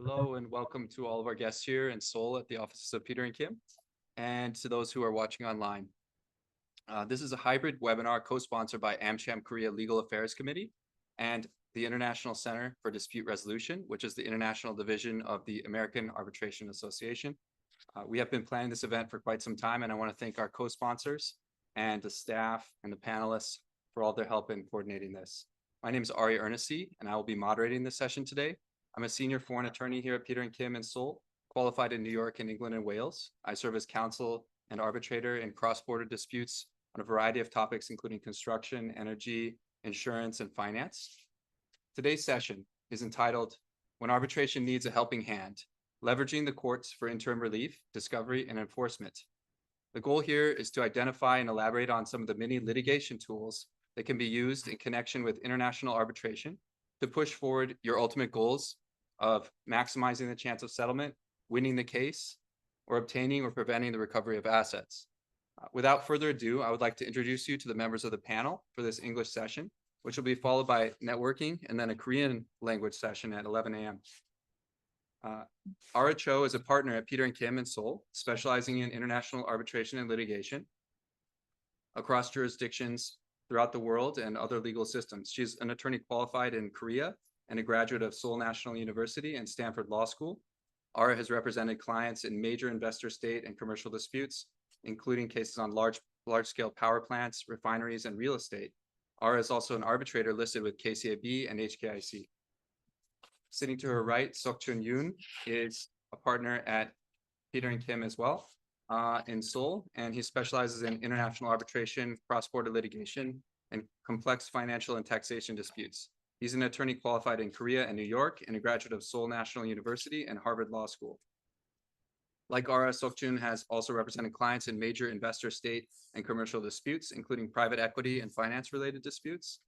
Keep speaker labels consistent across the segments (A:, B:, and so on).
A: Hello and welcome to all of our guests here in Seoul at the offices of Peter and Kim, and to those who are watching online. This is a hybrid webinar co-sponsored by AmCham Korea Legal Affairs Committee and the International Center for Dispute Resolution, which is the international division of the American Arbitration Association. We have been planning this event for quite some time, and I want to thank our co-sponsors and the staff and the panelists for all their help in coordinating this. My name is Ari Ernesti, and I will be moderating this session today. I'm a senior foreign attorney here at Peter and Kim in Seoul, qualified in New York and England and Wales. I serve as counsel and arbitrator in cross-border disputes on a variety of topics, including construction, energy, insurance, and finance. Today's session is entitled, When Arbitration Needs a Helping Hand, Leveraging the Courts for Interim Relief, Discovery, and Enforcement. The goal here is to identify and elaborate on some of the many litigation tools that can be used in connection with international arbitration to push forward your ultimate goals of maximizing the chance of settlement, winning the case, or obtaining or preventing the recovery of assets. Without further ado, I would like to introduce you to the members of the panel for this English session, which will be followed by networking and then a Korean language session at 11 a.m. Ara Cho is a partner at Peter and Kim in Seoul, specializing in international arbitration and litigation across jurisdictions throughout the world and other legal systems. She's an attorney qualified in Korea and a graduate of Seoul National University and Stanford Law School. Ara has represented clients in major investor state and commercial disputes, including cases on large-scale power plants, refineries, and real estate. Ara is also an arbitrator listed with KCAB and HKIC. Sitting to her right, Seok-Chun Yoon is a partner at Peter and Kim as well in Seoul, and he specializes in international arbitration, cross-border litigation, and complex financial and taxation disputes. He's an attorney qualified in Korea and New York and a graduate of Seoul National University and Harvard Law School. Like Ara, Seok-Chun has also represented clients in major investor state and commercial disputes, including private equity and finance-related disputes.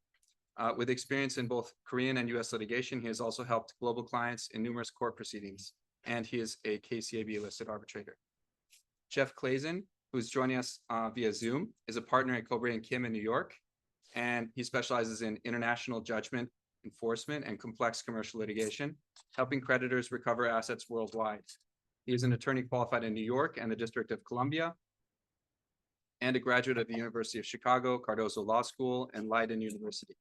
A: With experience in both Korean and U.S. litigation, he has also helped global clients in numerous court proceedings, and he is a KCAB-listed arbitrator. Jeff Clazen, who's joining us via Zoom, is a partner at Kobre and Kim in New York, and he specializes in international judgment, enforcement, and complex commercial litigation, helping creditors recover assets worldwide. He is an attorney qualified in New York and the District of Columbia, and a graduate of the University of Chicago, Cardozo Law School, and Leiden University.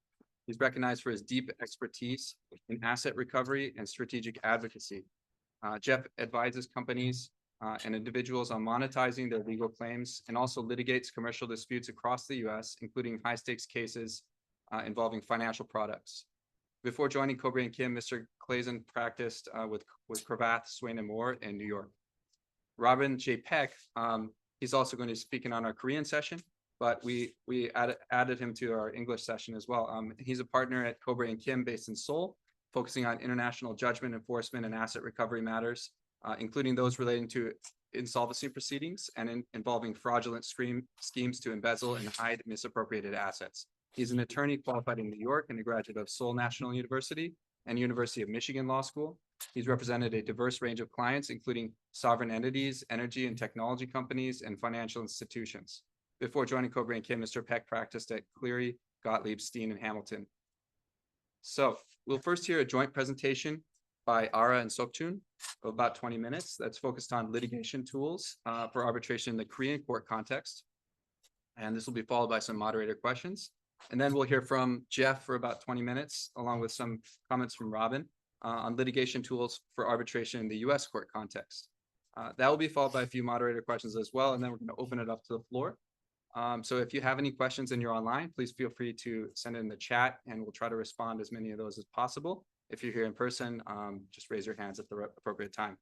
A: He's recognized for his deep expertise in asset recovery and strategic advocacy. Jeff advises companies and individuals on monetizing their legal claims and also litigates commercial disputes across the U.S., including high-stakes cases involving financial products. Before joining Kobre and Kim, Mr. Clazen practiced with Cravath, Swain & Moore in New York. Robin J. Peck, he's also going to be speaking on our Korean session, but we added him to our English session as well. He's a partner at Kobre and Kim based in Seoul, focusing on international judgment, enforcement, and asset recovery matters, including those relating to insolvency proceedings and involving fraudulent schemes to embezzle and hide misappropriated assets. He's an attorney qualified in New York and a graduate of Seoul National University and University of Michigan Law School. He's represented a diverse range of clients, including sovereign entities, energy and technology companies, and financial institutions. Before joining Kobre and Kim, Mr. Peck practiced at Cleary, Gottlieb, Steen, and Hamilton. So we'll first hear a joint presentation by Ara and Seok-Chun of about 20 minutes that's focused on litigation tools for arbitration in the Korean court context. And this will be followed by some moderator questions. And then we'll hear from Jeff for about 20 minutes, along with some comments from Robin on litigation tools for arbitration in the US court context. That will be followed by a few moderator questions as well, and then we're going to open it up to the floor. So if you have any questions and you're online, please feel free to send it in the chat, and we'll try to respond as many of those as possible. If you're here in person, just raise your hands at the appropriate time.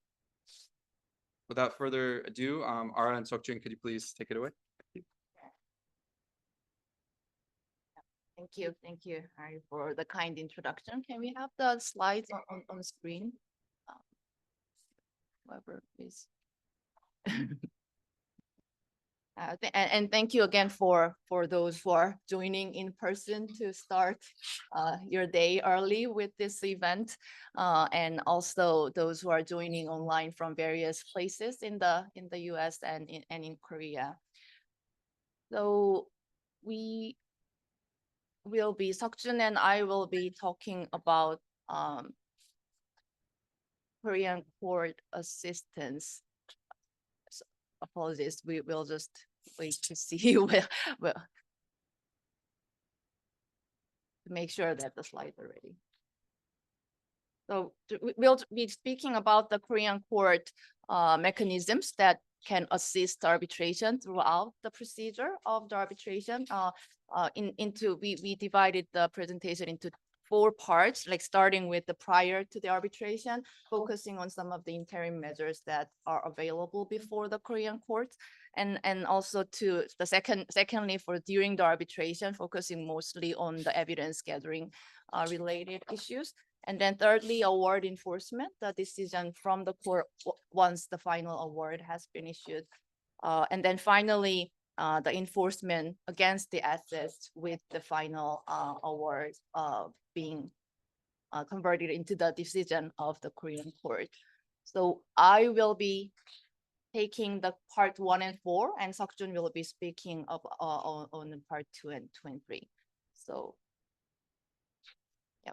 A: Without further ado, Ara and Seok-Chun, could you please take it away?
B: Thank you, Harry, for the kind introduction. Can we have the slides on the screen? Whoever, please. And thank you again for those who are joining in person to start your day early with this event, and also those who are joining online from various places in the US and in Korea. So Seok-Chun and I will be talking about Korean court assistance. Apologies, we will just wait to see well, to make sure that the slides are ready. So we'll be speaking about the Korean court mechanisms that can assist arbitration throughout the procedure of the arbitration. We divided the presentation into 4 parts, like starting with the prior to the arbitration, focusing on some of the interim measures that are available before the Korean courts, and also to the secondly for during the arbitration, focusing mostly on the evidence gathering related issues. And then thirdly, award enforcement, the decision from the court once the final award has been issued. And then finally, the enforcement against the assets with the final award being converted into the decision of the Korean court. So I will be taking the part 1 and 4, and Seokjun will be speaking of on part 2 and 3. So, yeah.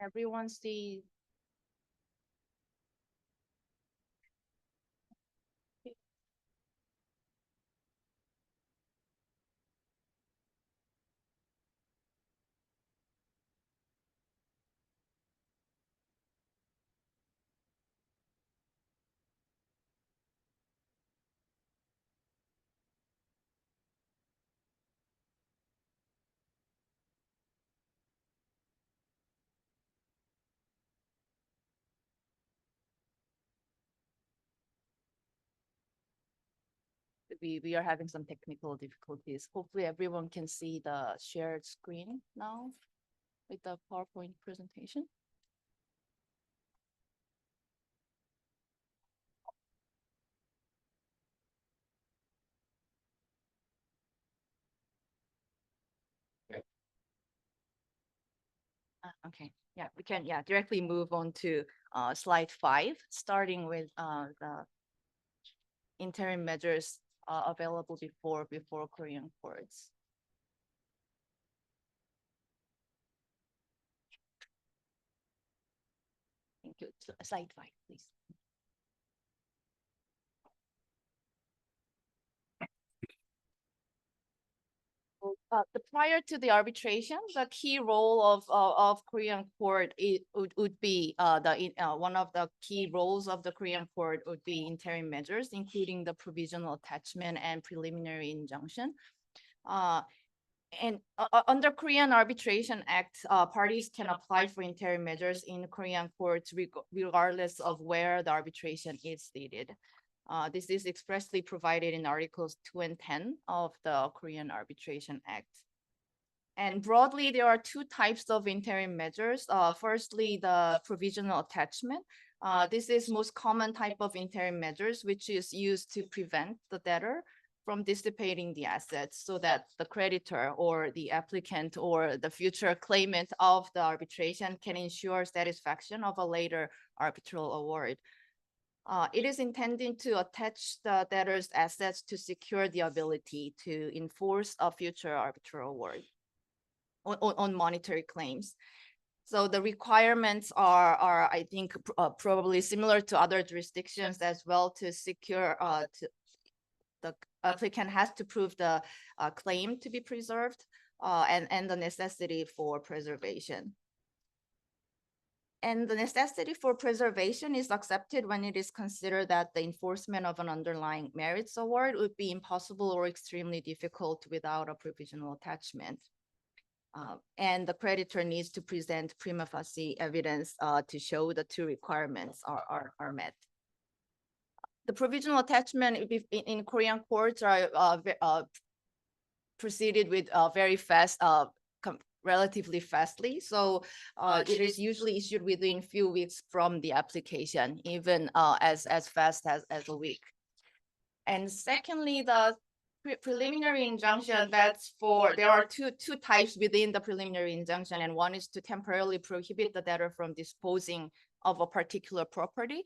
B: Everyone see. We are having some technical difficulties. Hopefully everyone can see the shared screen now with the PowerPoint presentation. Okay, yeah, we can directly move on to slide 5, starting with the interim measures available before Korean courts. Thank you. Slide 5, please. The prior to the arbitration, the key role of Korean court would be one of the key roles of the Korean court would be interim measures, including the provisional attachment and preliminary injunction. Under Korean Arbitration Act, parties can apply for interim measures in Korean courts regardless of where the arbitration is stated. This is expressly provided in Articles 2 and 10 of the Korean Arbitration Act. And broadly, there are 2 types of interim measures. Firstly, the provisional attachment. This is most common type of interim measures, which is used to prevent the debtor from dissipating the assets so that the creditor or the applicant or the future claimant of the arbitration can ensure satisfaction of a later arbitral award. It is intended to attach the debtor's assets to secure the ability to enforce a future arbitral award on monetary claims. So the requirements are I think, probably similar to other jurisdictions as well to secure the applicant has to prove the claim to be preserved and the necessity for preservation. And the necessity for preservation is accepted when it is considered that the enforcement of an underlying merits award would be impossible or extremely difficult without a provisional attachment. And the creditor needs to present prima facie evidence to show the 2 requirements are met. the provisional attachment in Korean courts are proceeded with very fast, relatively fastly. So it is usually issued within few weeks from the application, even as fast as a week. And secondly, the preliminary injunction, that's for, there are two types within the preliminary injunction, and one is to temporarily prohibit the debtor from disposing of a particular property.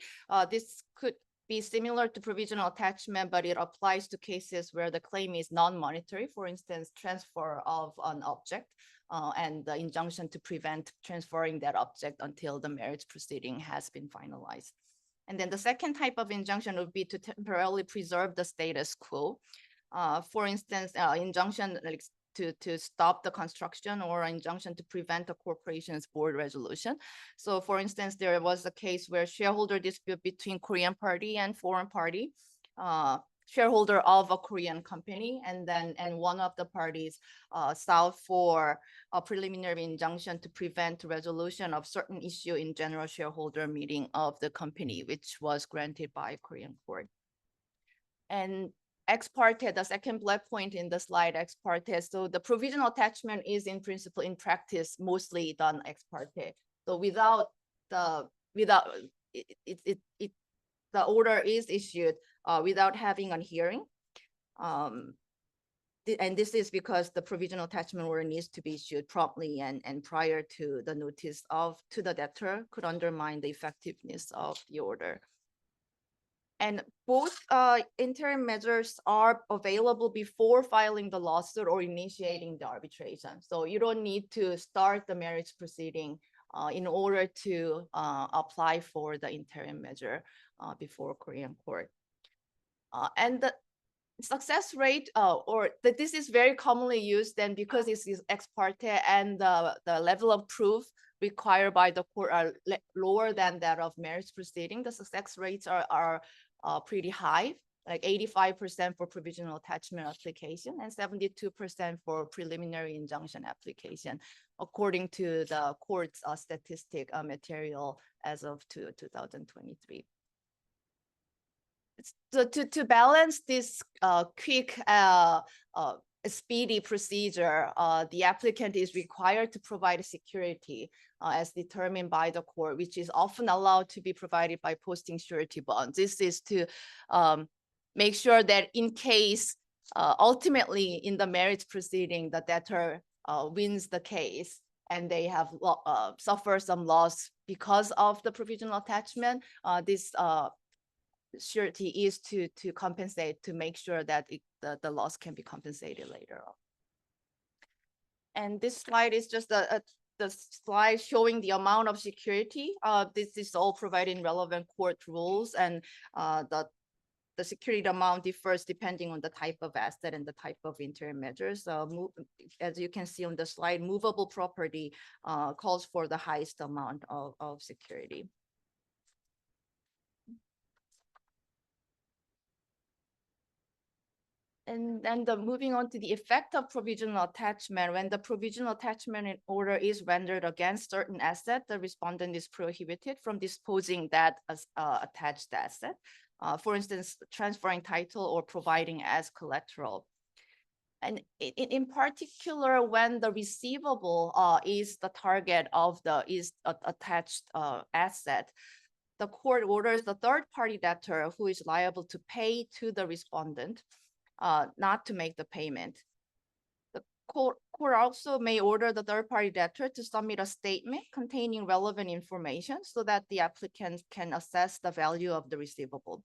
B: This could be similar to provisional attachment, but it applies to cases where the claim is non-monetary, for instance, transfer of an object, and the injunction to prevent transferring that object until the marriage proceeding has been finalized. And then the second type of injunction would be to temporarily preserve the status quo. For instance, injunction like to stop the construction, or injunction to prevent a corporation's board resolution. So for instance, there was a case where shareholder dispute between Korean party and foreign party, shareholder of a Korean company, and one of the parties sought for a preliminary injunction to prevent resolution of certain issue in general shareholder meeting of the company, which was granted by a Korean court. And ex parte, the second bullet point in the slide, ex parte. So the provisional attachment is in principle, in practice, mostly done ex parte. So without the order is issued without having a hearing. And this is because the provisional attachment order needs to be issued promptly and prior to the notice to the debtor could undermine the effectiveness of the order. And both interim measures are available before filing the lawsuit or initiating the arbitration. So you don't need to start the marriage proceeding in order to apply for the interim measure before Korean court. And the success rate, this is very commonly used, then because it is ex parte and the level of proof required by the court are lower than that of marriage proceeding, the success rates are pretty high, like 85% for provisional attachment application and 72% for preliminary injunction application, according to the court's statistic material as of 2023. So to balance this quick, speedy procedure, the applicant is required to provide security as determined by the court, which is often allowed to be provided by posting surety bonds. This is to make sure that in case ultimately in the marriage proceeding, the debtor wins the case and they have suffered some loss because of the provisional attachment, this surety is to compensate, to make sure that the loss can be compensated later on. And this slide is just the slide showing the amount of security. This is all provided in relevant court rules, and the security amount differs depending on the type of asset and the type of interim measures. As you can see on the slide, movable property calls for the highest amount of security. And then moving on to the effect of provisional attachment. When the provisional attachment order is rendered against certain asset, the respondent is prohibited from disposing that as attached asset. For instance, transferring title or providing as collateral. And in particular, when the receivable is the target of the attached asset, the court orders the third party debtor who is liable to pay to the respondent not to make the payment. The court also may order the third party debtor to submit a statement containing relevant information so that the applicant can assess the value of the receivable.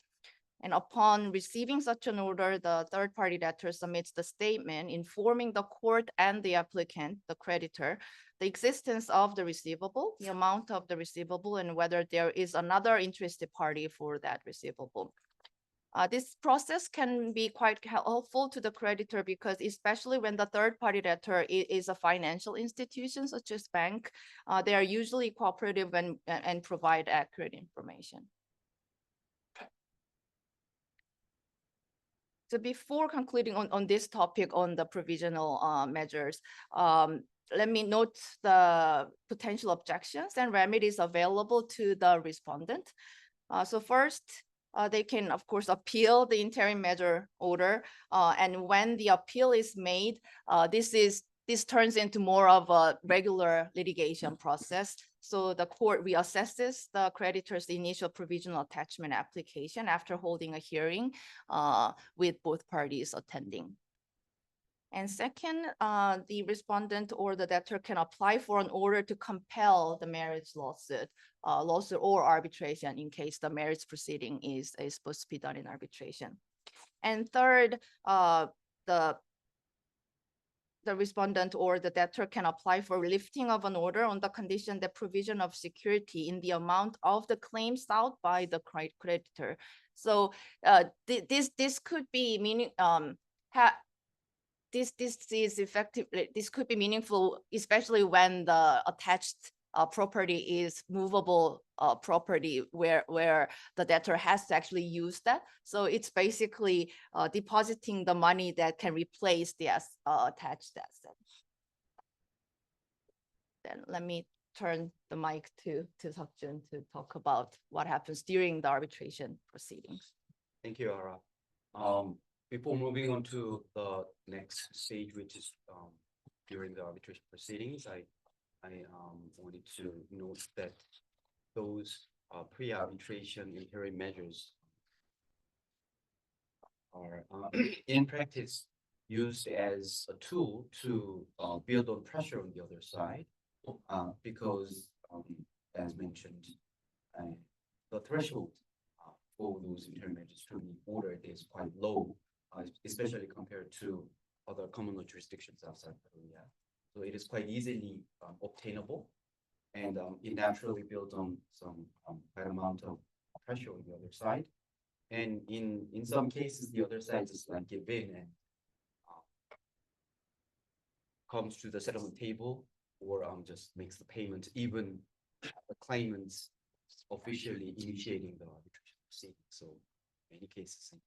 B: And upon receiving such an order, the third party debtor submits the statement informing the court and the applicant, the creditor, the existence of the receivable, the amount of the receivable, and whether there is another interested party for that receivable. This process can be quite helpful to the creditor because especially when the third party debtor is a financial institution such as bank, they are usually cooperative and provide accurate information. So before concluding on this topic on the provisional measures, let me note the potential objections and remedies available to the respondent. So first, they can, of course, appeal the interim measure order. And when the appeal is made, this turns into more of a regular litigation process. So the court reassesses the creditor's initial provisional attachment application after holding a hearing with both parties attending. And second, the respondent or the debtor can apply for an order to compel the marriage lawsuit or arbitration in case the marriage proceeding is supposed to be done in arbitration. And third, the respondent or the debtor can apply for lifting of an order on the condition that provision of security in the amount of the claim sought by the creditor. So this could be meaning this is effectively, this could be meaningful, especially when the attached property is movable property where the debtor has to actually use that. So it's basically depositing the money that can replace the attached asset. Then let me turn the mic to Seokjun to talk about what happens during the arbitration proceedings.
C: Thank you, Ara. Before moving on to the next stage, which is during the arbitration proceedings, I wanted to note that those pre-arbitration interim measures are in practice used as a tool to build on pressure on the other side, because as mentioned, the threshold for those interim measures to be ordered is quite low, especially compared to other common law jurisdictions outside Korea. So it is quite easily obtainable, and it naturally builds on some quite amount of pressure on the other side. And in some cases, the other side just like give in and comes to the settlement table, or just makes the payment, even the claimants officially initiating the arbitration proceeding. So in many cases, it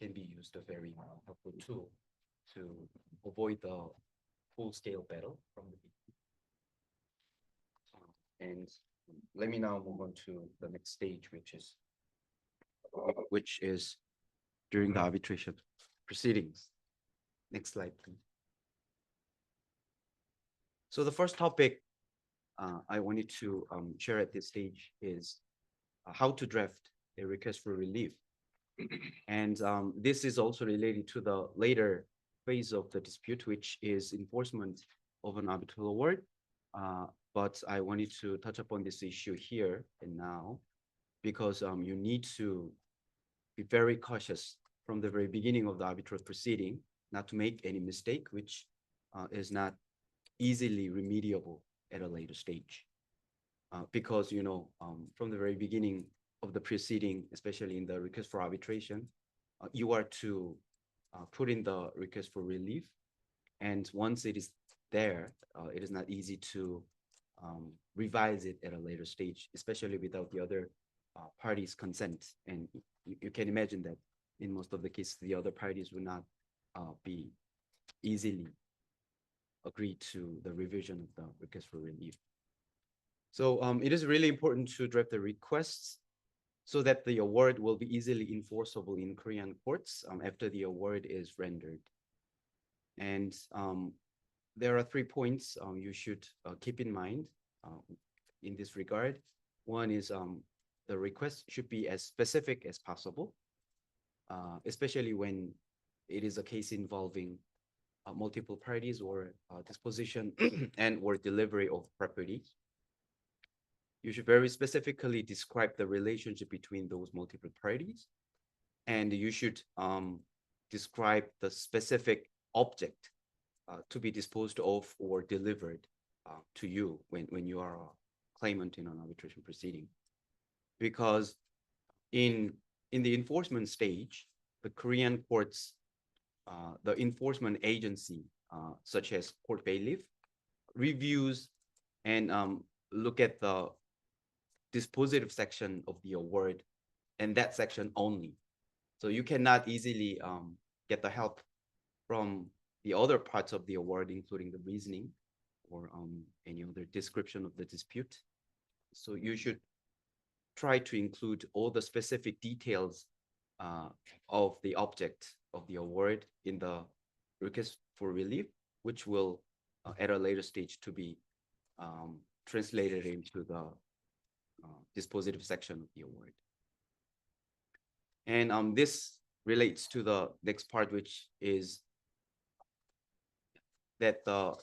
C: can be used a very helpful tool to avoid the full-scale battle from the beginning. And let me now move on to the next stage, which is during the arbitration proceedings. Next slide, please. So the first topic I wanted to share at this stage is how to draft a request for relief. And this is also related to the later phase of the dispute, which is enforcement of an arbitral award. But I wanted to touch upon this issue here and now, because you need to be very cautious from the very beginning of the arbitral proceeding, not to make any mistake, which is not easily remediable at a later stage. Because, you know, from the very beginning of the proceeding, especially in the request for arbitration, you are to put in the request for relief. And once it is there, it is not easy to revise it at a later stage, especially without the other parties' consent. And you can imagine that in most of the cases, the other parties will not be easily agreed to the revision of the request for relief. So it is really important to draft the requests so that the award will be easily enforceable in Korean courts after the award is rendered. And there are 3 points you should keep in mind in this regard. One is the request should be as specific as possible, especially when it is a case involving multiple parties or disposition and or delivery of property. You should very specifically describe the relationship between those multiple parties, and you should describe the specific object to be disposed of or delivered to you when you are a claimant in an arbitration proceeding. Because in the enforcement stage, the Korean courts, the enforcement agency, such as court bailiff, reviews and look at the dispositive section of the award and that section only. So you cannot easily get the help from the other parts of the award, including the reasoning or any other description of the dispute. So you should try to include all the specific details of the object of the award in the request for relief, which will at a later stage to be translated into the dispositive section of the award. And this relates to the next part, which is that the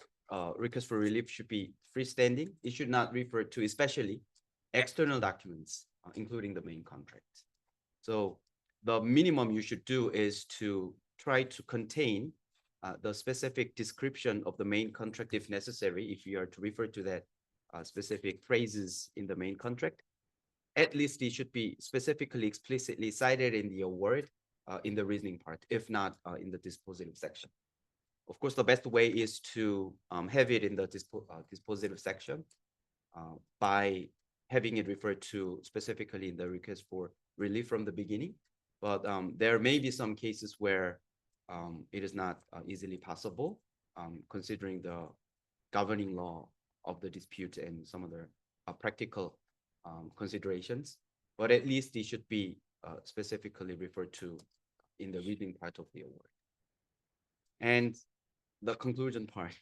C: request for relief should be freestanding. It should not refer to especially external documents, including the main contract. So the minimum you should do is to try to contain the specific description of the main contract if necessary, if you are to refer to that specific phrases in the main contract. At least it should be specifically explicitly cited in the award in the reasoning part, if not in the dispositive section. Of course, the best way is to have it in the dispositive section by having it referred to specifically in the request for relief from the beginning. But there may be some cases where it is not easily possible, considering the governing law of the dispute and some other practical considerations. But at least it should be specifically referred to in the reading part of the award. And the conclusion part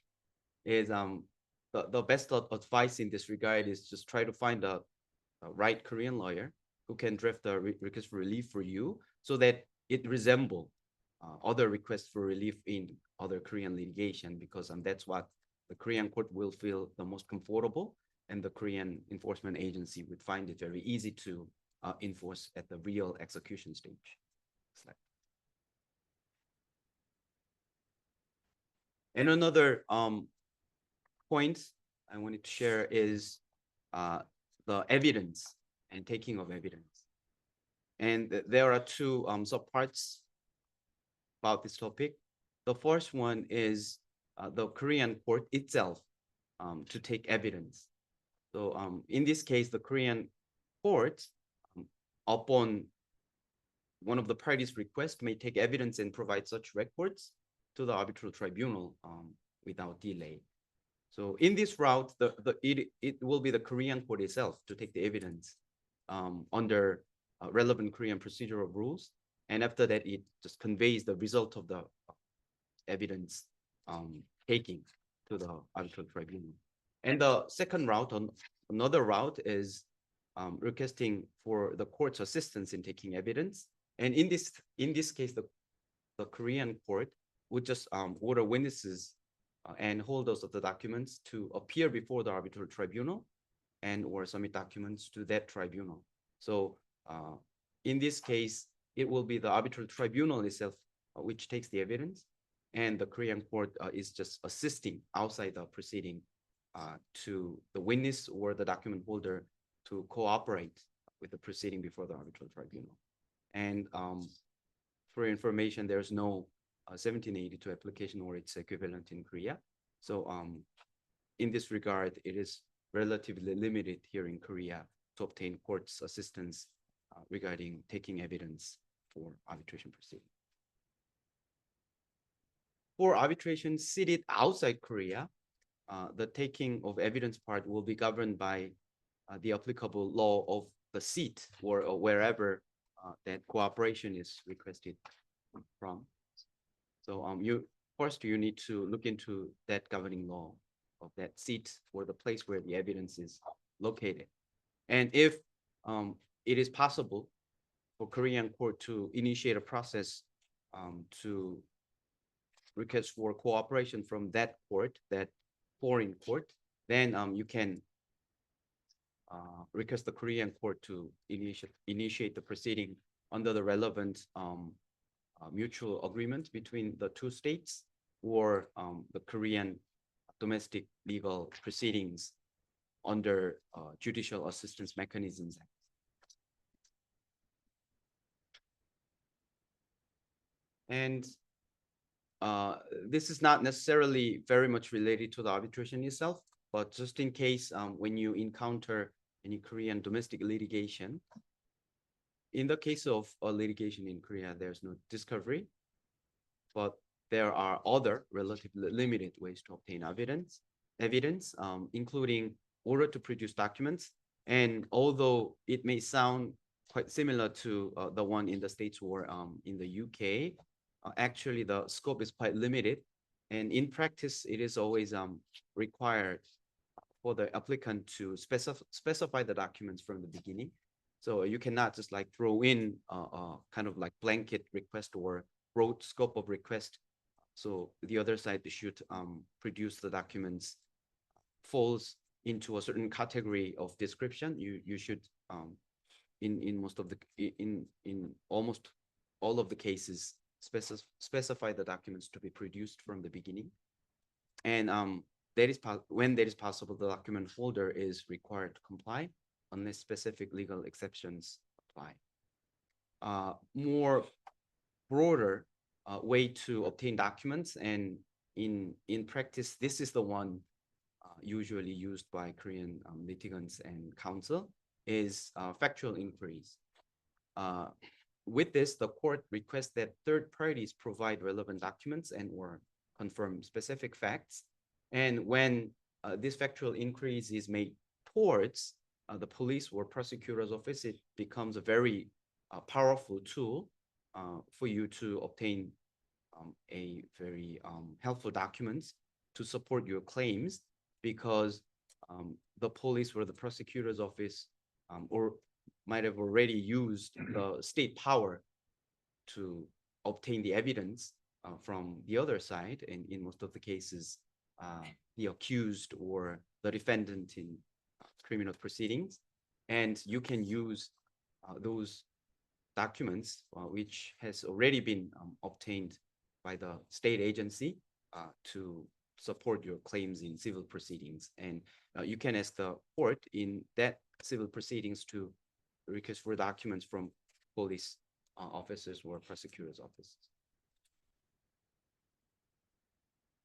C: is the best advice in this regard is just try to find a right Korean lawyer who can draft the request for relief for you so that it resembles other requests for relief in other Korean litigation, because that's what the Korean court will feel the most comfortable, and the Korean enforcement agency would find it very easy to enforce at the real execution stage. And another point I wanted to share is the evidence and taking of evidence. And there are two subparts about this topic. The first one is the Korean court itself to take evidence. So in this case, the Korean court, upon one of the parties' request, may take evidence and provide such records to the arbitral tribunal without delay. So in this route, it will be the Korean court itself to take the evidence under relevant Korean procedural rules. And after that, it just conveys the result of the evidence taking to the arbitral tribunal. And the second route, another route, is requesting for the court's assistance in taking evidence. And in this case, the Korean court would just order witnesses and holders of the documents to appear before the arbitral tribunal and or submit documents to that tribunal. So in this case, it will be the arbitral tribunal itself which takes the evidence, and the Korean court is just assisting outside the proceeding to the witness or the document holder to cooperate with the proceeding before the arbitral tribunal. And for information, there's no 1782 application or its equivalent in Korea. So in this regard, it is relatively limited here in Korea to obtain court's assistance regarding taking evidence for arbitration proceedings. For arbitration seated outside Korea, the taking of evidence part will be governed by the applicable law of the seat or wherever that cooperation is requested from. So first you need to look into that governing law of that seat or the place where the evidence is located. And if it is possible for Korean court to initiate a process to request for cooperation from that court, that foreign court, then you can request the Korean court to initiate the proceeding under the relevant mutual agreement between the two states or the Korean domestic legal proceedings under judicial assistance mechanisms. And this is not necessarily very much related to the arbitration itself, but just in case when you encounter any Korean domestic litigation, in the case of a litigation in Korea, there's no discovery, but there are other relatively limited ways to obtain evidence, including order to produce documents And although it may sound quite similar to the one in the States or in the UK, actually the scope is quite limited. And in practice, it is always required for the applicant to specify the documents from the beginning. So you cannot just like throw in kind of like blanket request or broad scope of request. So the other side should produce the documents falls into a certain category of description. You should in most of the in almost all of the cases specify the documents to be produced from the beginning. And that is when that is possible, the document folder is required to comply unless specific legal exceptions apply. More broader way to obtain documents, and in practice, this is the one usually used by Korean litigants and counsel, is factual inquiries. With this, the court requests that third parties provide relevant documents and or confirm specific facts. And when this factual inquiries is made towards the police or prosecutor's office, it becomes a very powerful tool for you to obtain a very helpful documents to support your claims, because the police or the prosecutor's office or might have already used the state power to obtain the evidence from the other side. And in most of the cases, the accused or the defendant in criminal proceedings. And you can use those documents, which has already been obtained by the state agency to support your claims in civil proceedings. And you can ask the court in that civil proceedings to request for documents from police officers or prosecutors' offices.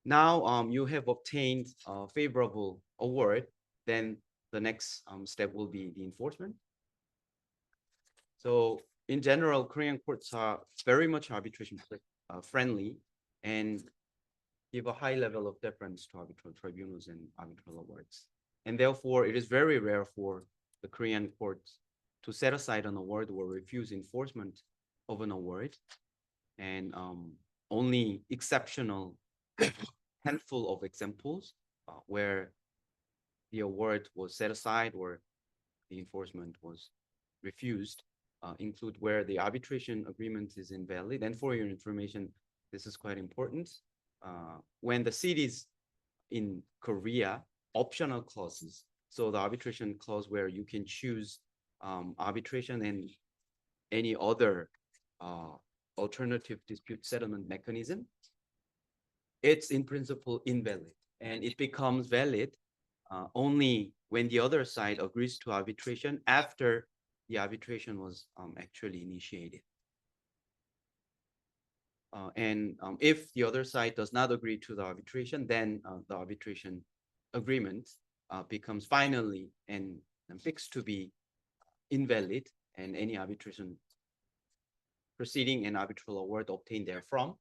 C: Now you have obtained a favorable award, then the next step will be the enforcement. So in general, Korean courts are very much arbitration friendly and give a high level of deference to arbitral tribunals and arbitral awards. And therefore, it is very rare for the Korean courts to set aside an award or refuse enforcement of an award. And only exceptional handful of examples where the award was set aside or the enforcement was refused include where the arbitration agreement is invalid. And for your information, this is quite important. When the cities in Korea, optional clauses, so the arbitration clause where you can choose arbitration and any other alternative dispute settlement mechanism, it's in principle invalid, and it becomes valid only when the other side agrees to arbitration after the arbitration was actually initiated. And if the other side does not agree to the arbitration, then the arbitration agreement becomes finally and fixed to be invalid, and any arbitration proceeding and arbitral award obtained therefrom,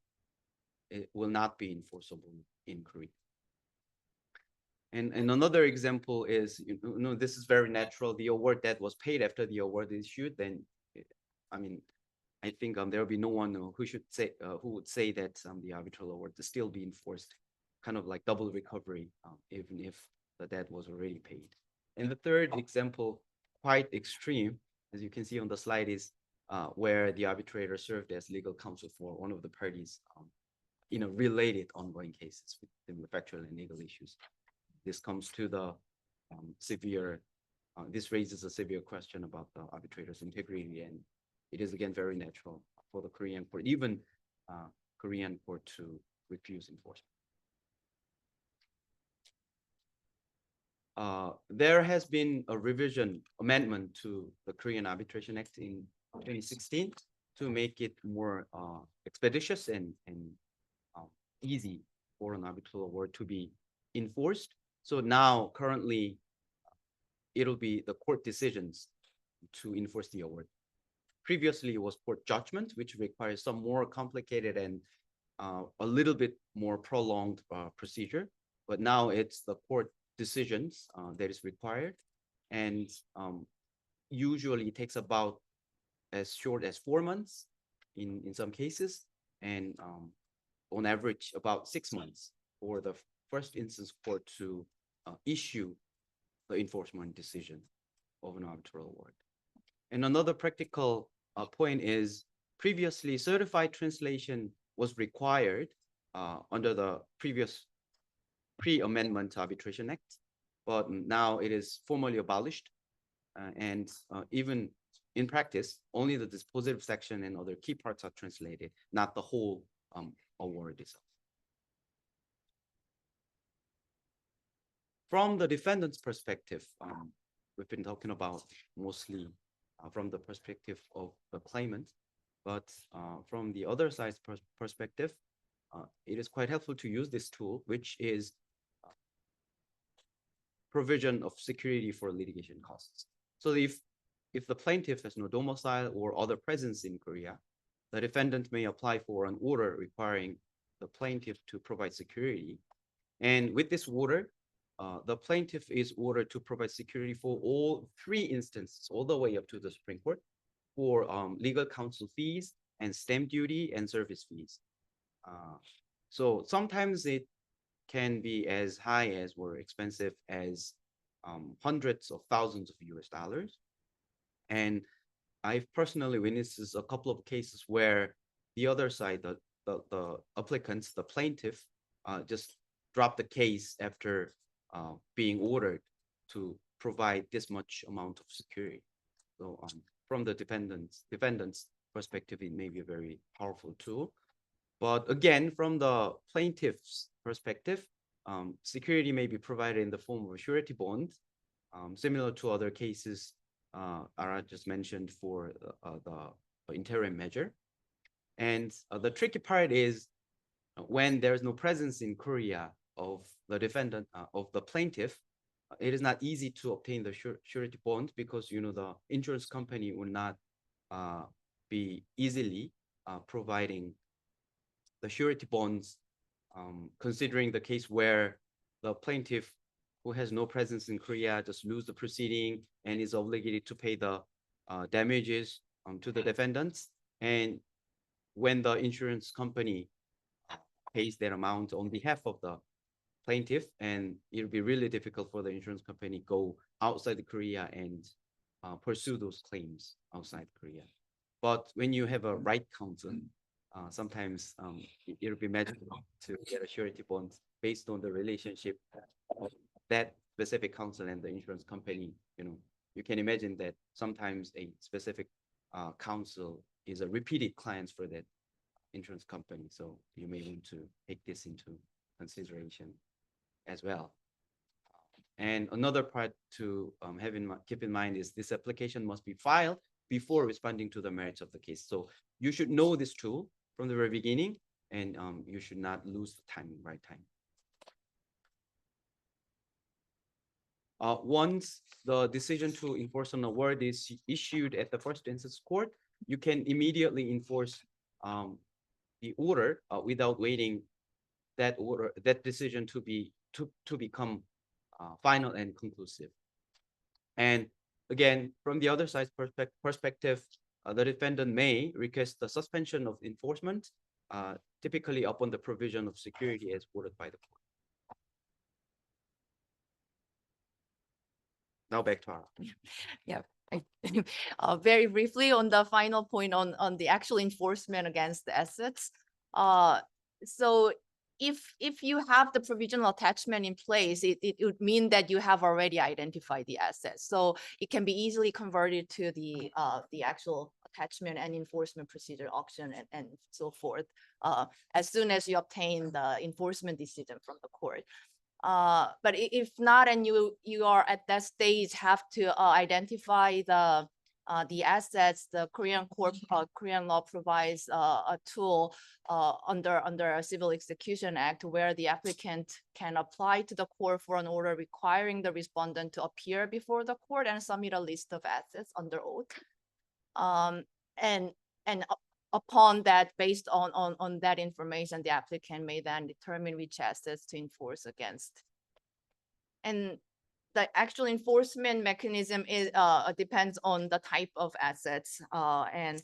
C: it will not be enforceable in Korea. And another example is, this is very natural. The award that was paid after the award is issued, then, I think there will be no one who would say that the arbitral award to still be enforced, kind of like double recovery, even if the debt was already paid. And the third example, quite extreme, as you can see on the slide, is where the arbitrator served as legal counsel for one of the parties in a related ongoing cases with factual and legal issues. This comes to the this raises a severe question about the arbitrator's integrity, and it is again very natural for the Korean court, even Korean court, to refuse enforcement. There has been a amendment to the Korean Arbitration Act in 2016 to make it more expeditious and easy for an arbitral award to be enforced. So now currently it'll be the court decisions to enforce the award. Previously it was court judgment, which requires some more complicated and a little bit more prolonged procedure. But now it's the court decisions that is required. and usually it takes about as short as 4 months in some cases, and on average about 6 months for the first instance court to issue the enforcement decision of an arbitral award. And another practical point is previously certified translation was required under the previous pre-amendment Arbitration Act, but now it is formally abolished. And even in practice, only the dispositive section and other key parts are translated, not the whole award itself. From the defendant's perspective, we've been talking about mostly from the perspective of the claimant, but from the other side's perspective, it is quite helpful to use this tool, which is provision of security for litigation costs. So if the plaintiff has no domicile or other presence in Korea, the defendant may apply for an order requiring the plaintiff to provide security. And with this order, the plaintiff is ordered to provide security for all 3 instances, all the way up to the Supreme Court, for legal counsel fees and stamp duty and service fees. So sometimes it can be as high as or expensive as hundreds of thousands of US dollars. And I've personally witnessed a couple of cases where the other side, the applicants, the plaintiff, just dropped the case after being ordered to provide this much amount of security. So from the defendant's perspective, it may be a very powerful tool. But again, from the plaintiff's perspective, security may be provided in the form of a surety bond, similar to other cases Ara just mentioned for the interim measure. And the tricky part is when there is no presence in Korea of the defendant, of the plaintiff, it is not easy to obtain the surety bond because, the insurance company will not be easily providing the surety bonds, considering the case where the plaintiff who has no presence in Korea just lose the proceeding and is obligated to pay the damages to the defendants. And when the insurance company pays that amount on behalf of the plaintiff, and it'll be really difficult for the insurance company go outside Korea and pursue those claims outside Korea. But when you have a right counsel, sometimes it'll be magical to get a surety bond based on the relationship of that specific counsel and the insurance company. You can imagine that sometimes a specific counsel is a repeated client for that insurance company. So you may want to take this into consideration as well. And another part to keep in mind is this application must be filed before responding to the merits of the case. So you should know this tool from the very beginning, and you should not lose the time, right time. Once the decision to enforce an award is issued at the first instance court, you can immediately enforce the order without waiting that decision to become final and conclusive. And again, from the other side's perspective, the defendant may request the suspension of enforcement, typically upon the provision of security as ordered by the court. Now back to Ara.
B: Yeah. Very briefly on the final point on the actual enforcement against the assets. So if you have the provisional attachment in place, it would mean that you have already identified the assets. So it can be easily converted to the actual attachment and enforcement procedure auction and so forth as soon as you obtain the enforcement decision from the court. But if not, and you are at that stage, have to identify the assets. The Korean law provides a tool under a Civil Execution Act where the applicant can apply to the court for an order requiring the respondent to appear before the court and submit a list of assets under oath. And upon that, based on that information, the applicant may then determine which assets to enforce against. And the actual enforcement mechanism is depends on the type of assets, and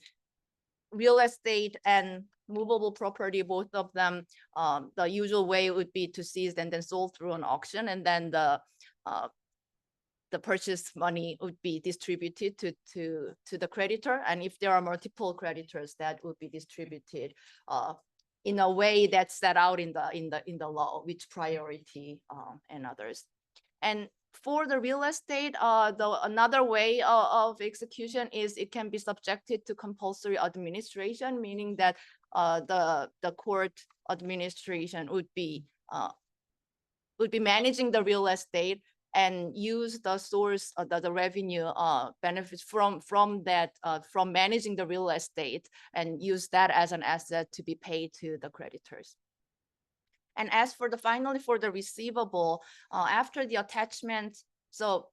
B: real estate and movable property, both of them, the usual way would be to seize and then sold through an auction, and then the purchase money would be distributed to the creditor. And if there are multiple creditors, that would be distributed in a way that's set out in the law, which priority and others. And for the real estate, another way of execution is it can be subjected to compulsory administration, meaning that the court administration would be managing the real estate and use the source of the revenue benefits from that from managing the real estate, and use that as an asset to be paid to the creditors. And as for finally for the receivable, after the attachment, so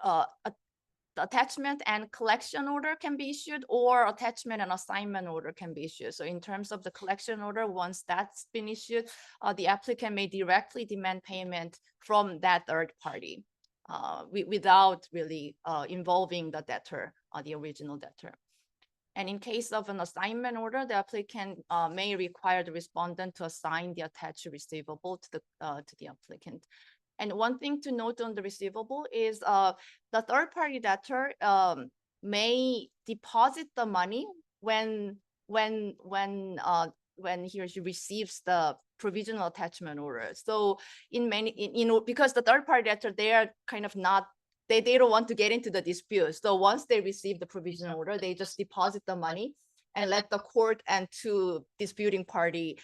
B: the attachment and collection order can be issued, or attachment and assignment order can be issued. So in terms of the collection order, once that's been issued, the applicant may directly demand payment from that third party without really involving the debtor, the original debtor. And in case of an assignment order, the applicant may require the respondent to assign the attached receivable to the applicant. And one thing to note on the receivable is the third party debtor may deposit the money when he or she receives the provisional attachment order. So because the third party debtor, they are kind of not, they don't want to get into the dispute. So once they receive the provisional order, they just deposit the money and let the court and two disputing party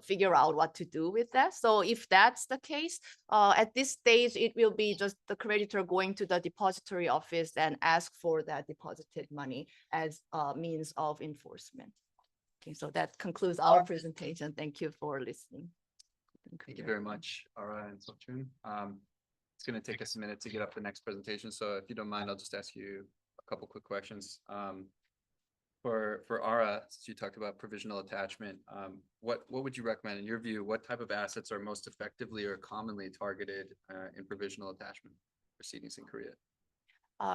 B: figure out what to do with that. So if that's the case, at this stage, it will be just the creditor going to the depository office and ask for that deposited money as a means of enforcement. Okay, so that concludes our presentation. Thank you for listening.
A: Thank you very much, Ara and Sokchun. It's going to take us a minute to get up the next presentation. So if you don't mind, I'll just ask you a couple quick questions. For Ara, since you talked about provisional attachment, what would you recommend in your view? What type of assets are most effectively or commonly targeted in provisional attachment proceedings in Korea?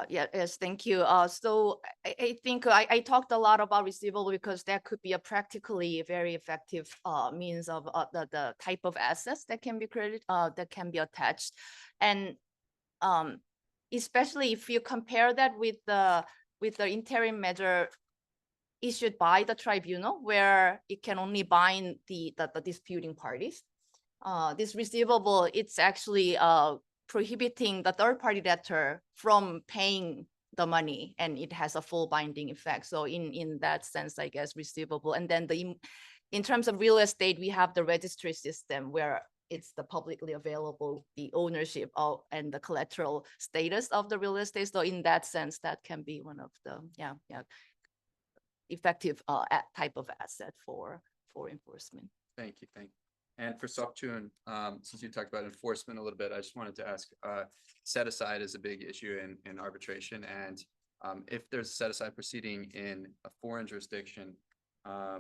B: Yes, thank you. So I think I talked a lot about receivable because that could be a practically very effective means of the type of assets that can be credited, that can be attached. And especially if you compare that with the interim measure issued by the tribunal, where it can only bind the disputing parties. This receivable, it's actually prohibiting the third party debtor from paying the money, and it has a full binding effect. So in that sense, I guess receivable. And then in terms of real estate, we have the registry system where it's the publicly available, the ownership of and the collateral status of the real estate. So in that sense, that can be one of the effective type of asset for enforcement.
A: Thank you. And for Sokchun, since you talked about enforcement a little bit, I just wanted to ask, set aside is a big issue in arbitration. And if there's a set aside proceeding in a foreign jurisdiction, a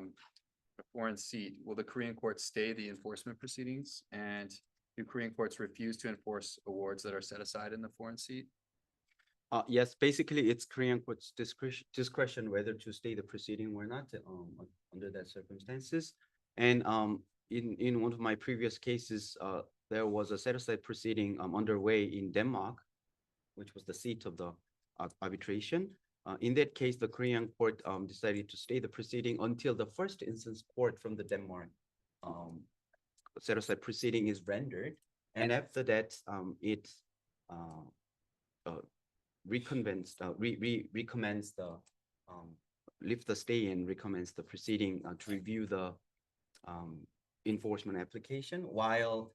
A: foreign seat, will the Korean courts stay the enforcement proceedings? And do Korean courts refuse to enforce awards that are set aside in the foreign seat?
C: Yes, basically it's Korean court's discretion whether to stay the proceeding or not under that circumstances. And in one of my previous cases, there was a set-aside proceeding underway in Denmark, which was the seat of the arbitration. In that case, the Korean court decided to stay the proceeding until the first instance court from the Denmark set-aside proceeding is rendered. And after that, it recommends the lift the stay and recommends the proceeding to review the enforcement application while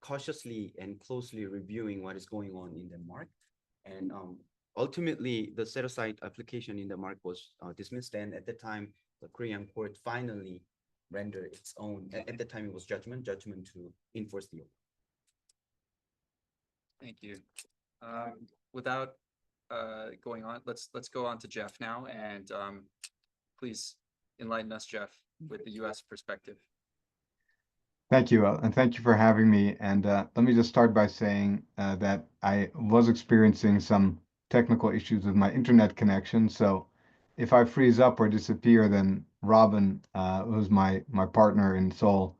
C: cautiously and closely reviewing what is going on in Denmark. And ultimately, the set-aside application in Denmark was dismissed. And at the time, the Korean court finally rendered its own. At the time, it was judgment to enforce the order.
A: Thank you. Without going on, let's go on to Jeff now, and please enlighten us, Jeff, with the U.S. perspective.
D: Thank you, and thank you for having me. And let me just start by saying that I was experiencing some technical issues with my internet connection. So if I freeze up or disappear, then Robin, who's my partner in Seoul,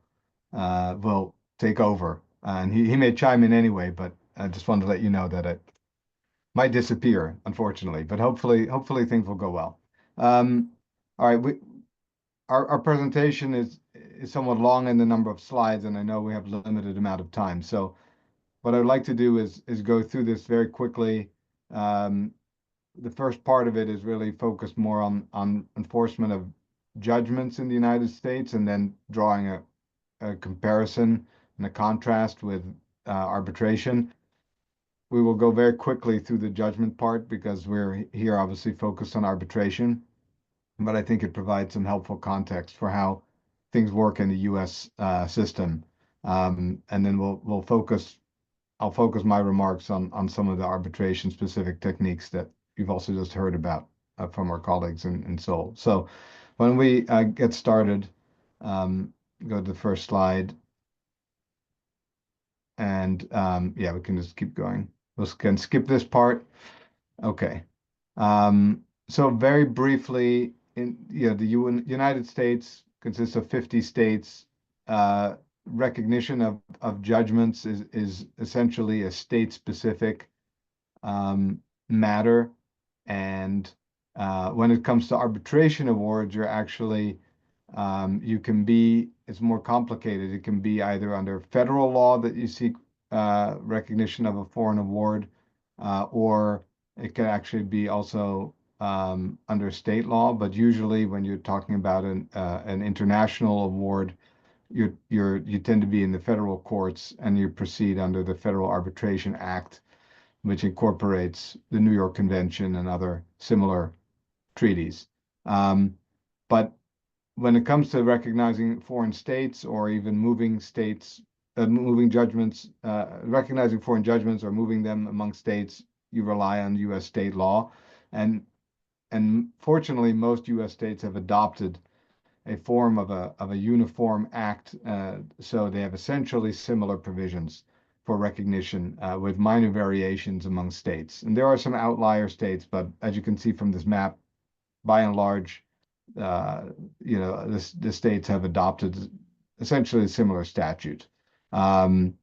D: will take over. And he may chime in anyway, but I just wanted to let you know that it might disappear, unfortunately. But hopefully things will go well. All right, our presentation is somewhat long in the number of slides, and I know we have a limited amount of time. So what I'd like to do is go through this very quickly. Um, the first part of it is really focused more on enforcement of judgments in the United States, and then drawing a comparison and a contrast with arbitration. We will go very quickly through the judgment part because we're here obviously focused on arbitration, but I think it provides some helpful context for how things work in the U.S. System. And then I'll focus my remarks on some of the arbitration specific techniques that you've also just heard about from our colleagues in Seoul. So when we get started, go to the first slide. And yeah, we can just keep going. We can skip this part. Okay. So very briefly, the United States consists of 50 states. Recognition of judgments is essentially a state-specific matter. And when it comes to arbitration awards, you're actually it's more complicated. It can be either under federal law that you seek recognition of a foreign award, or it can actually be also under state law. But usually, when you're talking about an international award, you tend to be in the federal courts, and you proceed under the Federal Arbitration Act, which incorporates the New York Convention and other similar treaties. But when it comes to recognizing foreign states or even moving judgments, recognizing foreign judgments or moving them among states, you rely on U.S. state law. And fortunately, most U.S. states have adopted a form of a uniform act, so they have essentially similar provisions for recognition, with minor variations among states. And there are some outlier states, but as you can see from this map, by and large, the states have adopted essentially a similar statute. And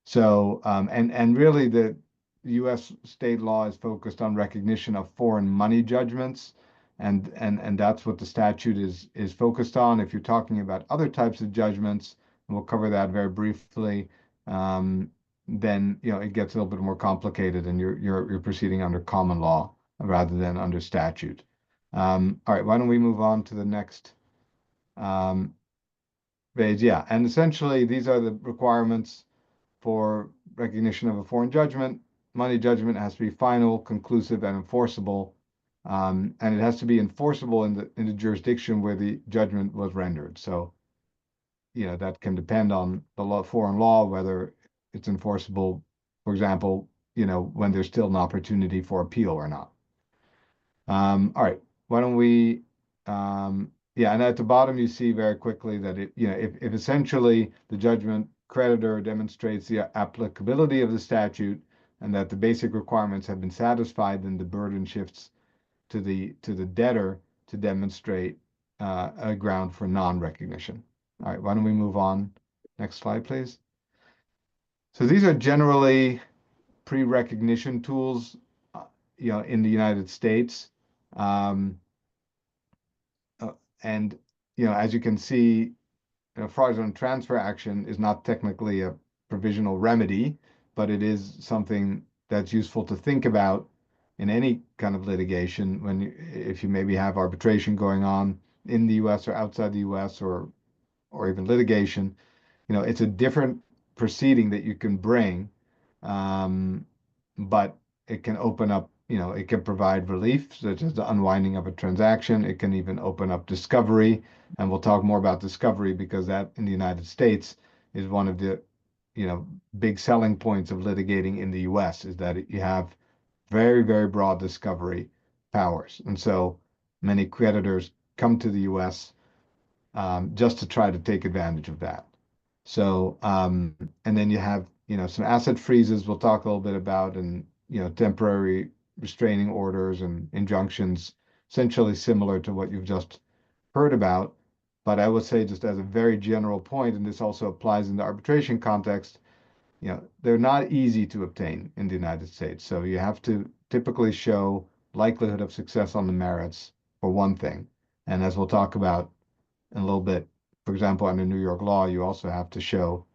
D: really the U.S. state law is focused on recognition of foreign money judgments, and that's what the statute is focused on. If you're talking about other types of judgments, and we'll cover that very briefly, then it gets a little bit more complicated, and you're proceeding under common law rather than under statute. All right, why don't we move on to the next page? Yeah, and essentially these are the requirements for recognition of a foreign judgment. Money judgment has to be final, conclusive, and enforceable, and it has to be enforceable in the jurisdiction where the judgment was rendered. So, that can depend on the foreign law, whether it's enforceable, for example, when there's still an opportunity for appeal or not. All right, why don't we, yeah, and at the bottom you see very quickly that if essentially the judgment creditor demonstrates the applicability of the statute and that the basic requirements have been satisfied, then the burden shifts to the debtor to demonstrate a ground for non-recognition. All right, why don't we move on? Next slide, please. So these are generally pre-recognition tools, in the United States. And as you can see, fraudulent transfer action is not technically a provisional remedy, but it is something that's useful to think about in any kind of litigation if you maybe have arbitration going on in the U.S. or outside the U.S. or even litigation. It's a different proceeding that you can bring, but it can open up, it can provide relief, such as the unwinding of a transaction. It can even open up discovery, and we'll talk more about discovery because that in the United States is one of the, big selling points of litigating in the U.S. is that you have very, very broad discovery powers. And so many creditors come to the U.S. Just to try to take advantage of that. So, and then you have, some asset freezes we'll talk a little bit about, and, temporary restraining orders and injunctions, essentially similar to what you've just heard about. But I would say, just as a very general point, and this also applies in the arbitration context, they're not easy to obtain in the United States. So you have to typically show likelihood of success on the merits for one thing. And as we'll talk about in a little bit, for example, under New York law, you also have to show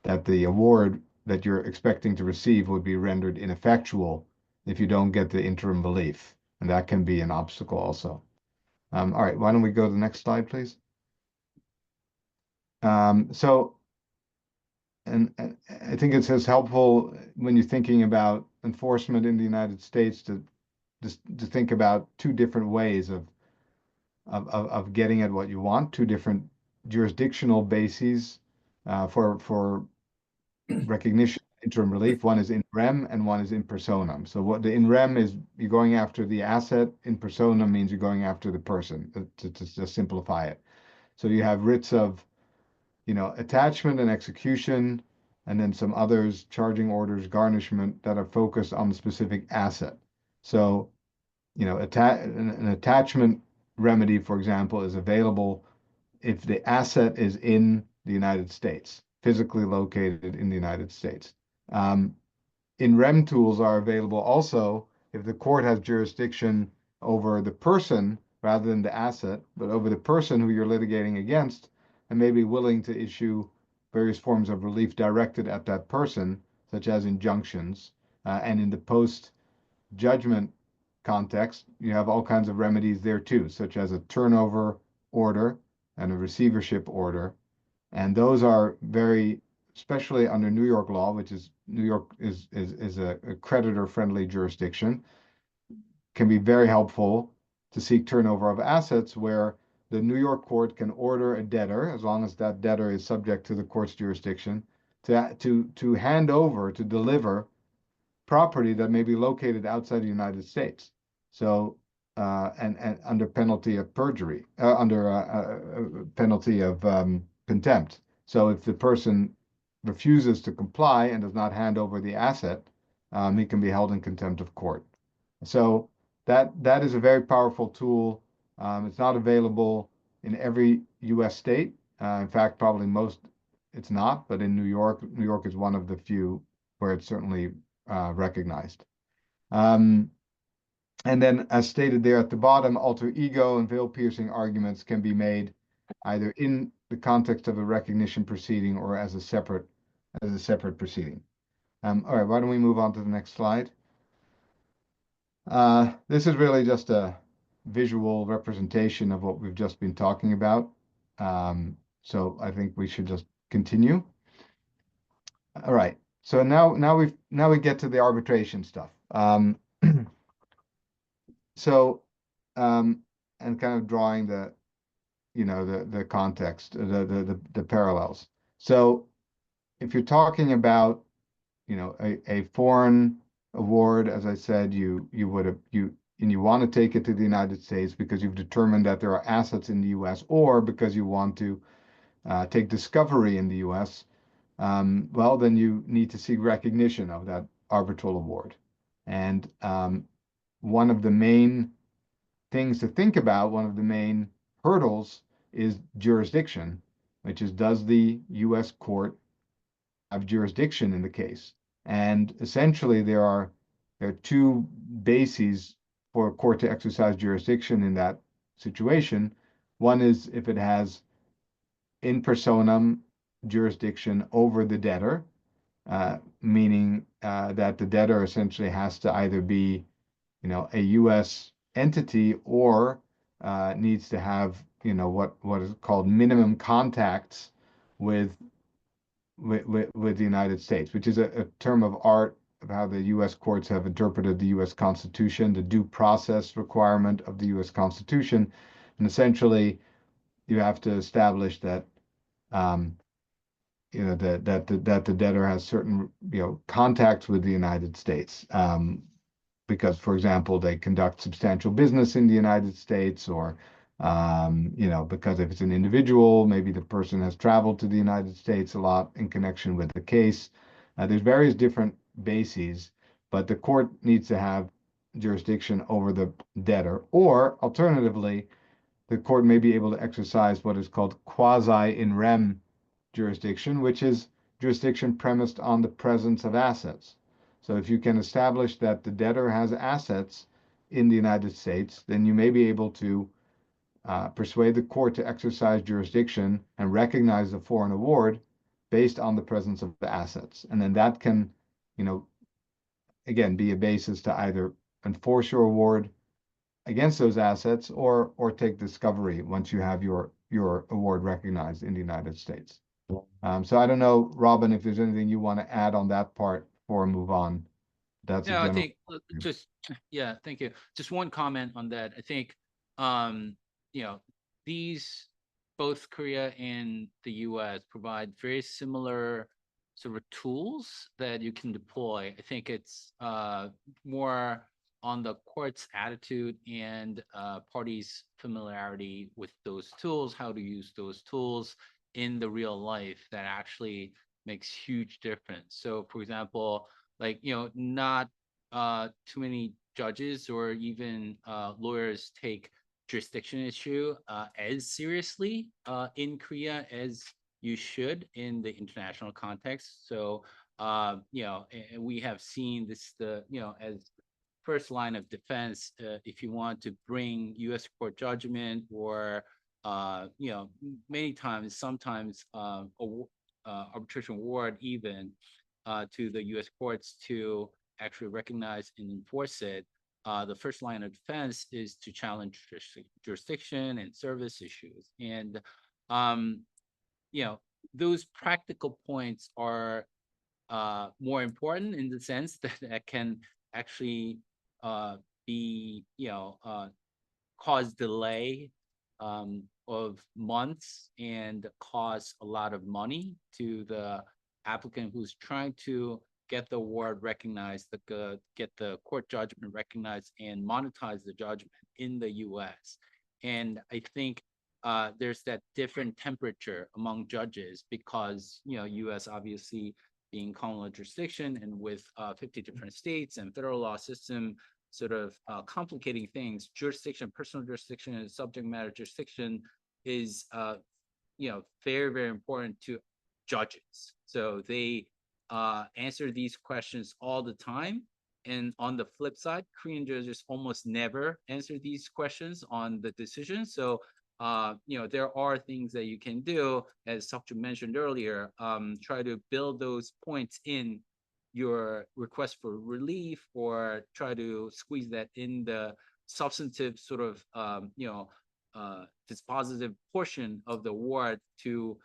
D: that the award that you're expecting to receive would be rendered ineffectual if you don't get the interim relief. And that can be an obstacle also. All right, why don't we go to the next slide, please? So, and I think it's as helpful when you're thinking about enforcement in the United States to think about two different ways of getting at what you want, two different jurisdictional bases for recognition, interim relief. One is in rem and one is in personam. So what the in rem is, you're going after the asset. In personam means you're going after the person, to simplify it. So you have writs of, attachment and execution, and then some others, charging orders, garnishment, that are focused on the specific asset. So, an attachment remedy, for example, is available if the asset is in the United States, physically located in the United States. In rem tools are available also if the court has jurisdiction over the person rather than the asset, but over the person who you're litigating against, and may be willing to issue various forms of relief directed at that person, such as injunctions. And in the post-judgment context, you have all kinds of remedies there too, such as a turnover order and a receivership order. And those are very, especially under New York law, which is New York is a creditor-friendly jurisdiction, can be very helpful to seek turnover of assets, where the New York court can order a debtor, as long as that debtor is subject to the court's jurisdiction, to hand over, to deliver property that may be located outside the United States. So, and under penalty of perjury, under penalty of contempt. So if the person refuses to comply and does not hand over the asset, he can be held in contempt of court. So that is a very powerful tool. It's not available in every U.S. state. In fact, probably most it's not, but in New York is one of the few where it's certainly recognized. And then, as stated there at the bottom, alter ego and veil-piercing arguments can be made either in the context of a recognition proceeding or as a separate proceeding. All right, why don't we move on to the next slide? This is really just a visual representation of what we've just been talking about. So I think we should just continue. All right. So now we get to the arbitration stuff. And kind of drawing the context, the parallels. So if you're talking about, a foreign award, as I said, you want to take it to the United States because you've determined that there are assets in the U.S., or because you want to take discovery in the U.S., well, then you need to seek recognition of that arbitral award. And one of the main things to think about, one of the main hurdles, is jurisdiction, which is, does the U.S. court have jurisdiction in the case? And essentially, there are two bases for a court to exercise jurisdiction in that situation. One is if it has in personam jurisdiction over the debtor, meaning that the debtor essentially has to either be, a U.S. entity, or needs to have, what is called minimum contacts with the United States, which is a term of art of how the U.S. courts have interpreted the U.S. Constitution, the due process requirement of the U.S. Constitution. And essentially, you have to establish that that the debtor has certain contacts with the United States, because, for example, they conduct substantial business in the United States, or You know, because if it's an individual, maybe the person has traveled to the United States a lot in connection with the case. There's various different bases, but the court needs to have jurisdiction over the debtor, or alternatively, the court may be able to exercise what is called quasi in rem jurisdiction, which is jurisdiction premised on the presence of assets. So if you can establish that the debtor has assets in the United States, then you may be able to persuade the court to exercise jurisdiction and recognize the foreign award based on the presence of the assets. And then that can, you know, again, be a basis to either enforce your award against those assets or take discovery once you have your award recognized in the United States. So I don't know, Robin, if there's anything you want to add on that part before I move on. That's a
E: No, I
D: general.
E: think just, yeah, thank you. Just one comment on that. I think, you know, these, both Korea and the US provide very similar sort of tools that you can deploy. I think it's more on the court's attitude and parties' familiarity with those tools, how to use those tools in the real life that actually makes huge difference. So for example, like, you know, not too many judges or even lawyers take jurisdiction issue as seriously in Korea as you should in the international context. So, you know, and we have seen this, you know, as first line of defense, if you want to bring U.S. court judgment or, you know, many times, sometimes arbitration award even to the U.S. courts to actually recognize and enforce it. The first line of defense is to challenge jurisdiction and service issues. And, you know, those practical points are more important in the sense that it can actually be, you know, cause delay of months and cause a lot of money to the applicant who's trying to get the award recognized, get the court judgment recognized and monetize the judgment in the US. And I think there's that different temperature among judges because, you know, US obviously being common law jurisdiction and with 50 different states and federal law system sort of complicating things, jurisdiction, personal jurisdiction and subject matter jurisdiction is, you know, very, very important to judges. So they answer these questions all the time. And on the flip side, Korean judges almost never answer these questions on the decision. So, you know, there are things that you can do, as Seokju mentioned earlier, try to build those points in your request for relief or try to squeeze that in the substantive sort of, you know, dispositive portion of the award to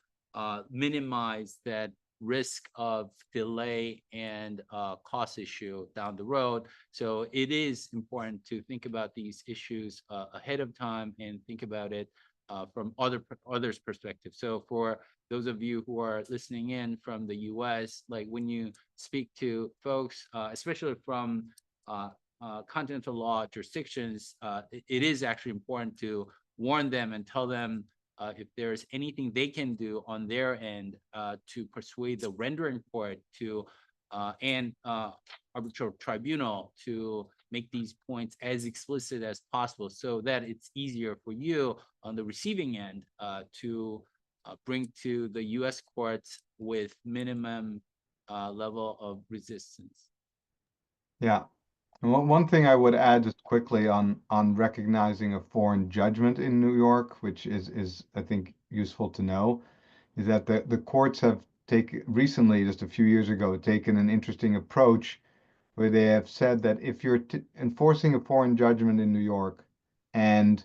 E: minimize that risk of delay and cost issue down the road. So it is important to think about these issues ahead of time and think about it from others' perspective. So for those of you who are listening in from the US, like when you speak to folks, especially from continental law jurisdictions, it is actually important to warn them and tell them if there's anything they can do on their end to persuade the rendering court to and arbitral tribunal to make these points as explicit as possible so that it's easier for you on the receiving end to bring to the US courts with minimum level of resistance.
D: Yeah. And one thing I would add just quickly on recognizing a foreign judgment in New York, which is I think useful to know, is that the courts have recently, just a few years ago, taken an interesting approach where they have said that if you're enforcing a foreign judgment in New York and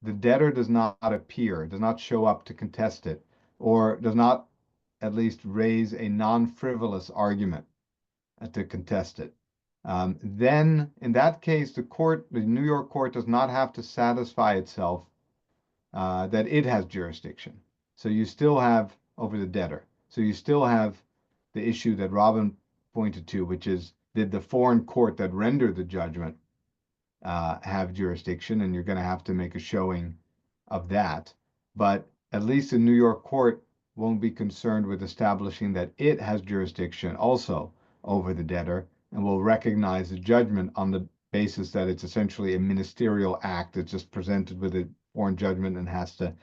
D: the debtor does not appear, does not show up to contest it, or does not at least raise a non-frivolous argument to contest it, then in that case, the New York court does not have to satisfy itself that it has jurisdiction. So you still have over the debtor. So you still have the issue that Robin pointed to, which is, did the foreign court that rendered the judgment have jurisdiction? And you're going to have to make a showing of that. But at least a New York court won't be concerned with establishing that it has jurisdiction also over the debtor and will recognize the judgment on the basis that it's essentially a ministerial act. It's just presented with a foreign judgment and has to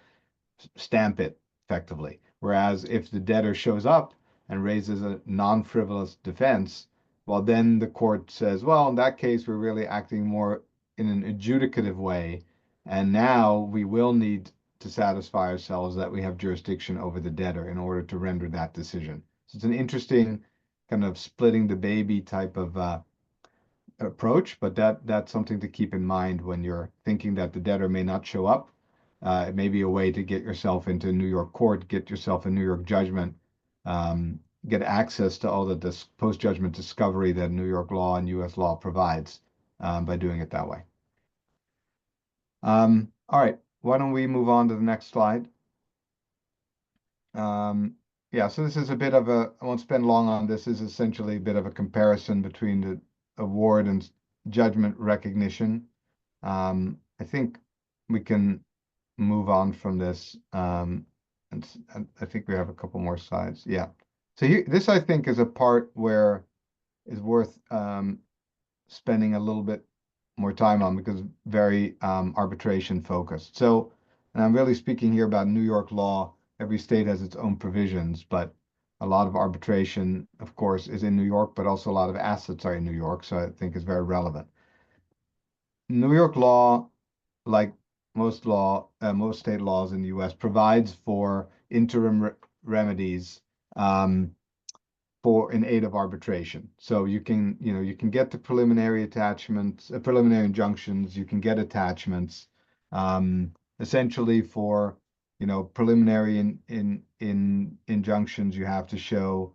D: stamp it effectively. Whereas if the debtor shows up and raises a non-frivolous defense, well, then the court says, well, in that case, we're really acting more in an adjudicative way. And now we will need to satisfy ourselves that we have jurisdiction over the debtor in order to render that decision. So it's an interesting kind of splitting the baby type of approach, but that's something to keep in mind when you're thinking that the debtor may not show up. It may be a way to get yourself into New York court, get yourself a New York judgment, get access to all the post-judgment discovery that New York law and US law provides by doing it that way. All right, why don't we move on to the next slide? Yeah, so this is a bit of a, I won't spend long on this, is essentially a bit of a comparison between the award and judgment recognition. I think we can move on from this. And I think we have a couple more slides. Yeah. So here, this I think is a part where is worth spending a little bit more time on because very arbitration focused. So, and I'm really speaking here about New York law. Every state has its own provisions, but a lot of arbitration, of course, is in New York, but also a lot of assets are in New York. So I think it's very relevant. New York law, like most state laws in the U.S., provides for interim remedies for in aid of arbitration. So you can get the preliminary attachments, preliminary injunctions. You can get attachments, essentially for preliminary in injunctions. You have to show,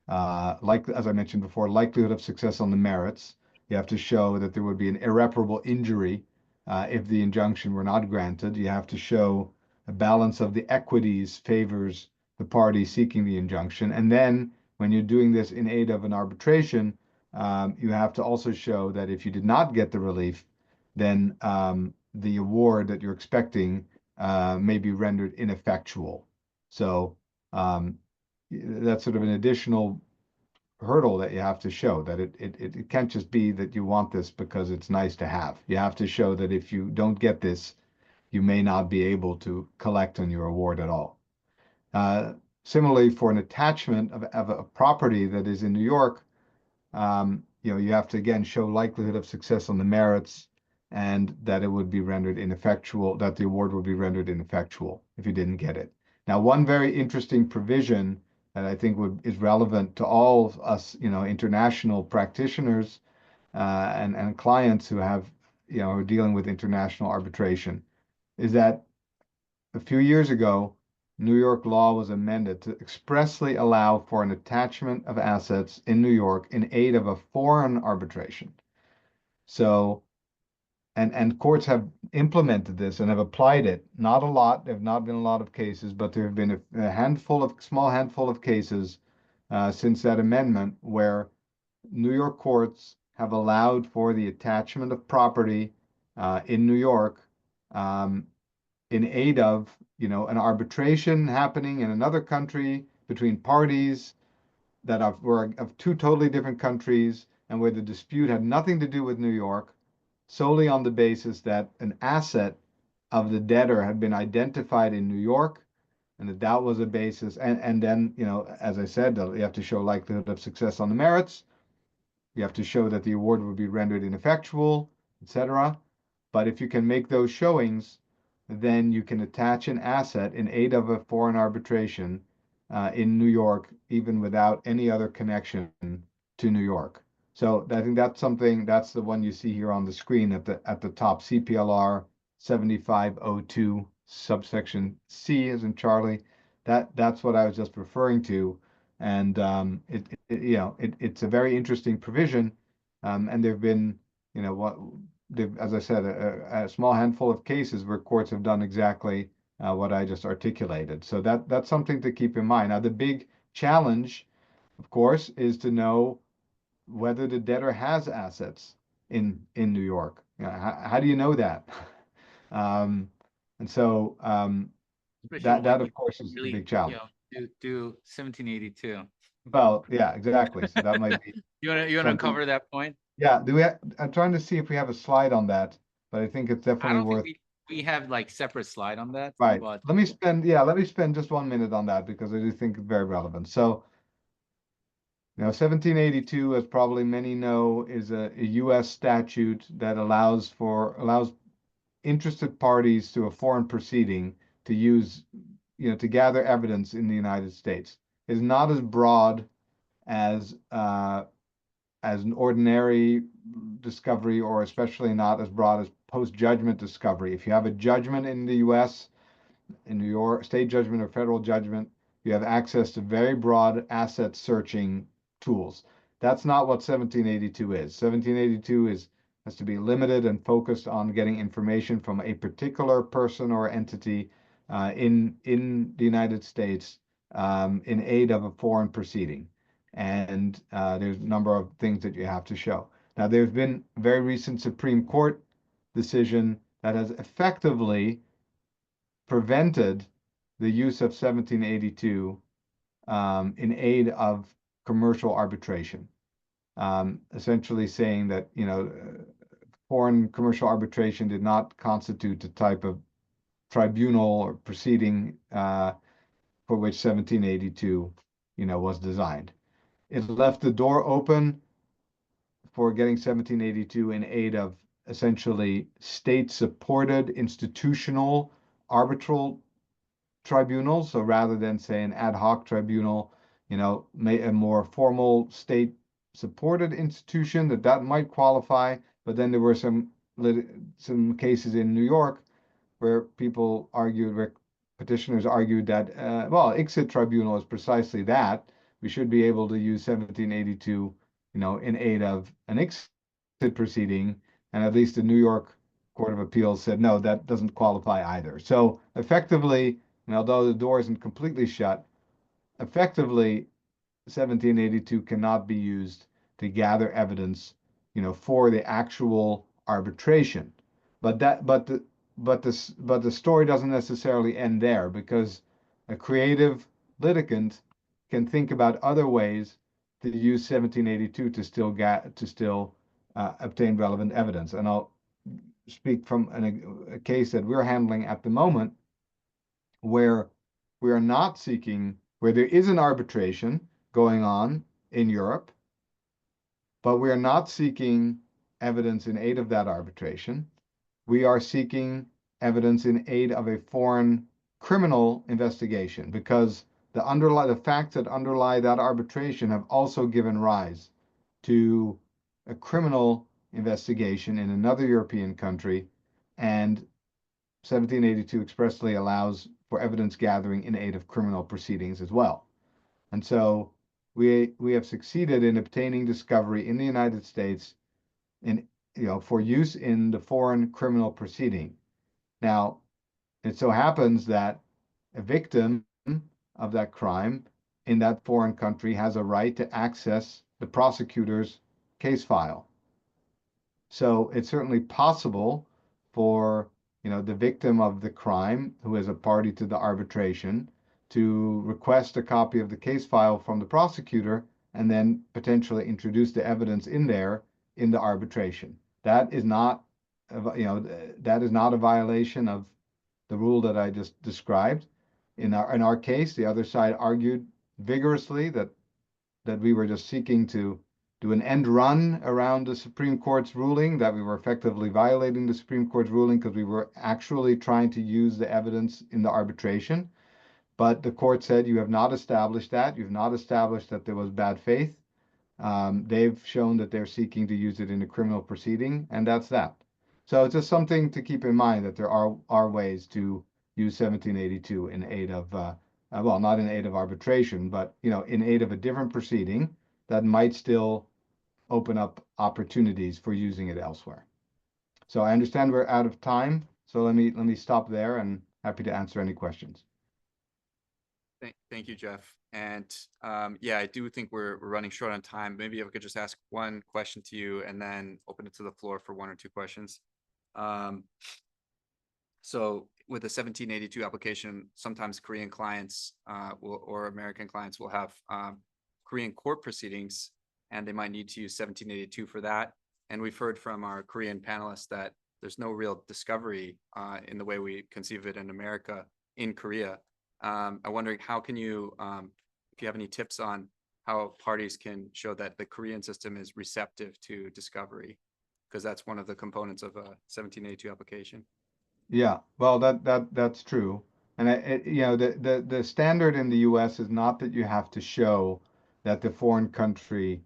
D: like as I mentioned before, likelihood of success on the merits. You have to show that there would be an irreparable injury if the injunction were not granted. You have to show a balance of the equities favors the party seeking the injunction. And then when you're doing this in aid of an arbitration, you have to also show that if you did not get the relief, then the award that you're expecting may be rendered ineffectual. So that's sort of an additional hurdle that you have to show, that it can't just be that you want this because it's nice to have. You have to show that if you don't get this, you may not be able to collect on your award at all. Similarly, for an attachment of a property that is in New York, you have to again show likelihood of success on the merits and that it would be rendered ineffectual, that the award would be rendered ineffectual if you didn't get it. Now, one very interesting provision that I think is relevant to all of us, international practitioners and clients who have, are dealing with international arbitration, is that a few years ago, New York law was amended to expressly allow for an attachment of assets in New York in aid of a foreign arbitration. So, and courts have implemented this and have applied it. Not a lot. There have not been a lot of cases, but there have been a small handful of cases since that amendment where New York courts have allowed for the attachment of property in New York in aid of, an arbitration happening in another country between parties that were of two totally different countries and where the dispute had nothing to do with New York, solely on the basis that an asset of the debtor had been identified in New York, and that was a basis. And then, as I said, you have to show likelihood of success on the merits. You have to show that the award would be rendered ineffectual, etc. But if you can make those showings, then you can attach an asset in aid of a foreign arbitration in New York, even without any other connection to New York. So I think that's the one you see here on the screen at the top, CPLR 7502 subsection C as in Charlie. That's what I was just referring to. And it's a very interesting provision. And there've been, as I said, a small handful of cases where courts have done exactly what I just articulated. So that's something to keep in mind. Now, the big challenge, of course, is to know whether the debtor has assets in New York. How do you know that? And so
E: Especially when
D: that
E: you
D: of course is a
E: really,
D: big challenge.
E: do 1782.
D: Well, yeah, exactly. So that might be
E: You wanna
D: something.
E: cover that point?
D: Yeah, I'm trying to see if we have a slide on that, but I think it's
E: I
D: definitely
E: don't think
D: worth.
E: we have like separate slide on that,
D: Right.
E: but
D: Let me spend just 1 minute on that because I do think it's very relevant. So, 1782, as probably many know, is a US statute that allows interested parties to a foreign proceeding to use, to gather evidence in the United States. It's not as broad as an ordinary discovery, or especially not as broad as post-judgment discovery. If you have a judgment in the US, in New York, state judgment or federal judgment, you have access to very broad asset searching tools. That's not what 1782 is. 1782 has to be limited and focused on getting information from a particular person or entity in the United States in aid of a foreign proceeding. And there's a number of things that you have to show. Now, there's been a very recent Supreme Court decision that has effectively prevented the use of 1782 in aid of commercial arbitration, essentially saying that foreign commercial arbitration did not constitute the type of tribunal or proceeding for which 1782 was designed. It left the door open for getting 1782 in aid of essentially state-supported institutional arbitral tribunals. So rather than say an ad hoc tribunal, a more formal state-supported institution that might qualify. But then there were some cases in New York where petitioners argued that, ICSID tribunal is precisely that. We should be able to use 1782, in aid of an ICSID proceeding. And at least the New York Court of Appeals said, no, that doesn't qualify either. So effectively, and although the door isn't completely shut, effectively, 1782 cannot be used to gather evidence, for the actual arbitration. But the story doesn't necessarily end there, because a creative litigant can think about other ways to use 1782 to still obtain relevant evidence. And I'll speak from a case that we're handling at the moment, where we are not seeking, where there is an arbitration going on in Europe, but we are not seeking evidence in aid of that arbitration. We are seeking evidence in aid of a foreign criminal investigation, because the facts that underlie that arbitration have also given rise to a criminal investigation in another European country, and 1782 expressly allows for evidence gathering in aid of criminal proceedings as well. And so we have succeeded in obtaining discovery in the United States for use in the foreign criminal proceeding. Now, it so happens that a victim of that crime in that foreign country has a right to access the prosecutor's case file. So it's certainly possible for the victim of the crime, who is a party to the arbitration, to request a copy of the case file from the prosecutor and then potentially introduce the evidence in there in the arbitration. That is not, that is not a violation of the rule that I just described. In our case, the other side argued vigorously that we were just seeking to do an end run around the Supreme Court's ruling, that we were effectively violating the Supreme Court's ruling because we were actually trying to use the evidence in the arbitration. But the court said, you have not established that. You've not established that there was bad faith. They've shown that they're seeking to use it in a criminal proceeding, and that's that. So it's just something to keep in mind, that there are ways to use 1782 in aid of, not in aid of arbitration, but in aid of a different proceeding that might still open up opportunities for using it elsewhere. So I understand we're out of time, so let me stop there, and happy to answer any questions.
A: Thank you, Jeff. And yeah, I do think we're running short on time. Maybe if I could just ask one question to you and then open it to the floor for one or two questions. So with a 1782 application, sometimes Korean clients or American clients will have Korean court proceedings, and they might need to use 1782 for that. And we've heard from our Korean panelists that there's no real discovery in the way we conceive of it in America in Korea. I'm wondering how can you, if you have any tips on how parties can show that the Korean system is receptive to discovery, because that's one of the components of a 1782 application.
D: Yeah, well, that's true. And you know, the standard in the US is not that you have to show that the foreign country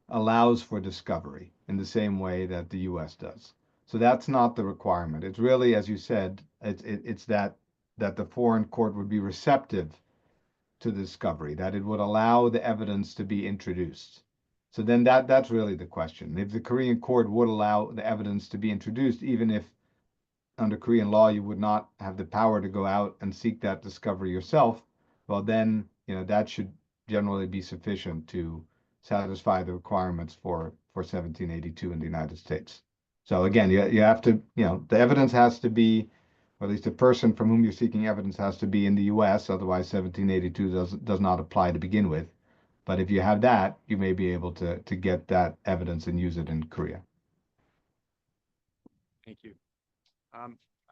D: allows for discovery in the same way that the US does. So that's not the requirement. It's really, as you said, it's that the foreign court would be receptive to the discovery, that it would allow the evidence to be introduced. So then that's really the question. If the Korean court would allow the evidence to be introduced, even if under Korean law you would not have the power to go out and seek that discovery yourself, well then, you know, that should generally be sufficient to satisfy the requirements for 1782 in the United States. So again, you have to, you know, the evidence has to be, or at least the person from whom you're seeking evidence has to be in the US, otherwise 1782 does not apply to begin with. But if you have that, you may be able to get that evidence and use it in Korea.
A: Thank you.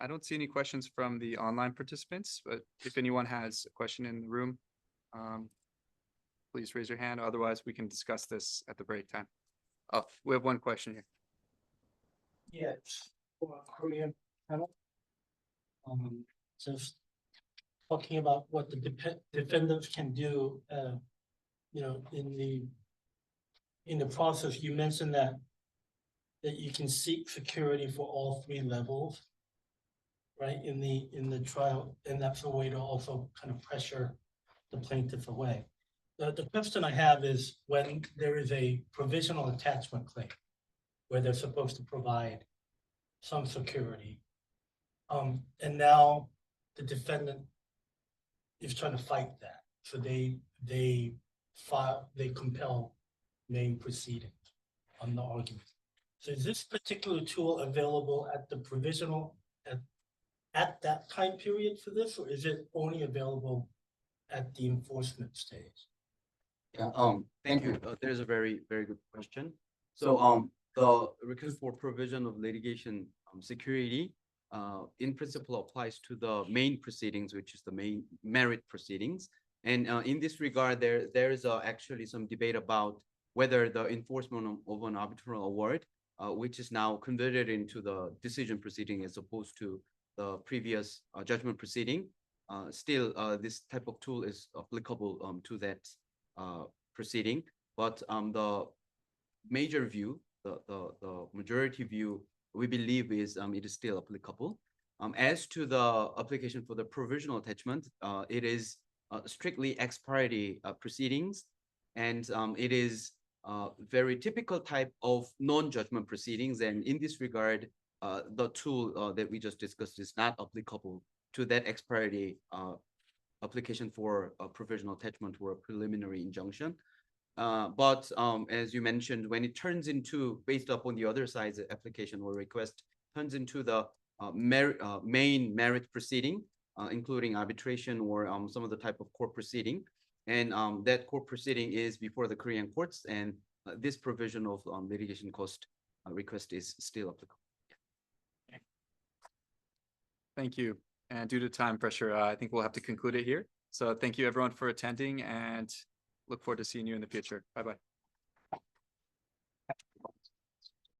A: I don't see any questions from the online participants, but if anyone has a question in the room, please raise your hand. Otherwise, we can discuss this at the break time. Oh, we have one question here.
F: Yes, for Korean panel. Just talking about what the defendants can do, you know, in the process, you mentioned that you can seek security for all three levels, right, in the trial, and that's a way to also kind of pressure the plaintiff away. The question I have is when there is a provisional attachment claim where they're supposed to provide some security, and now the defendant is trying to fight that, so they compel main proceedings on the argument. So is this particular tool available at the provisional at that time period for this, or is it only available at the enforcement stage?
C: Yeah, thank you. That is a very, very good question. So, the request for provision of litigation security, in principle applies to the main proceedings, which is the main merit proceedings. And in this regard, there is actually some debate about whether the enforcement of an arbitral award, which is now converted into the decision proceeding as opposed to the previous judgment proceeding, still this type of tool is applicable to that proceeding. But the major view, the majority view, we believe is it is still applicable. As to the application for the provisional attachment, it is strictly ex parte proceedings, and it is very typical type of non-judgment proceedings. And in this regard, the tool that we just discussed is not applicable to that ex parte application for a provisional attachment or a preliminary injunction. But as you mentioned, when it turns into, based upon the other side's application or request, turns into the main merit proceeding, including arbitration or some other type of court proceeding, and that court proceeding is before the Korean courts, and this provision of litigation cost request is still applicable.
A: Thank you. And due to time pressure, I think we'll have to conclude it here. So thank you everyone for attending, and look forward to seeing you in the future. Bye-bye.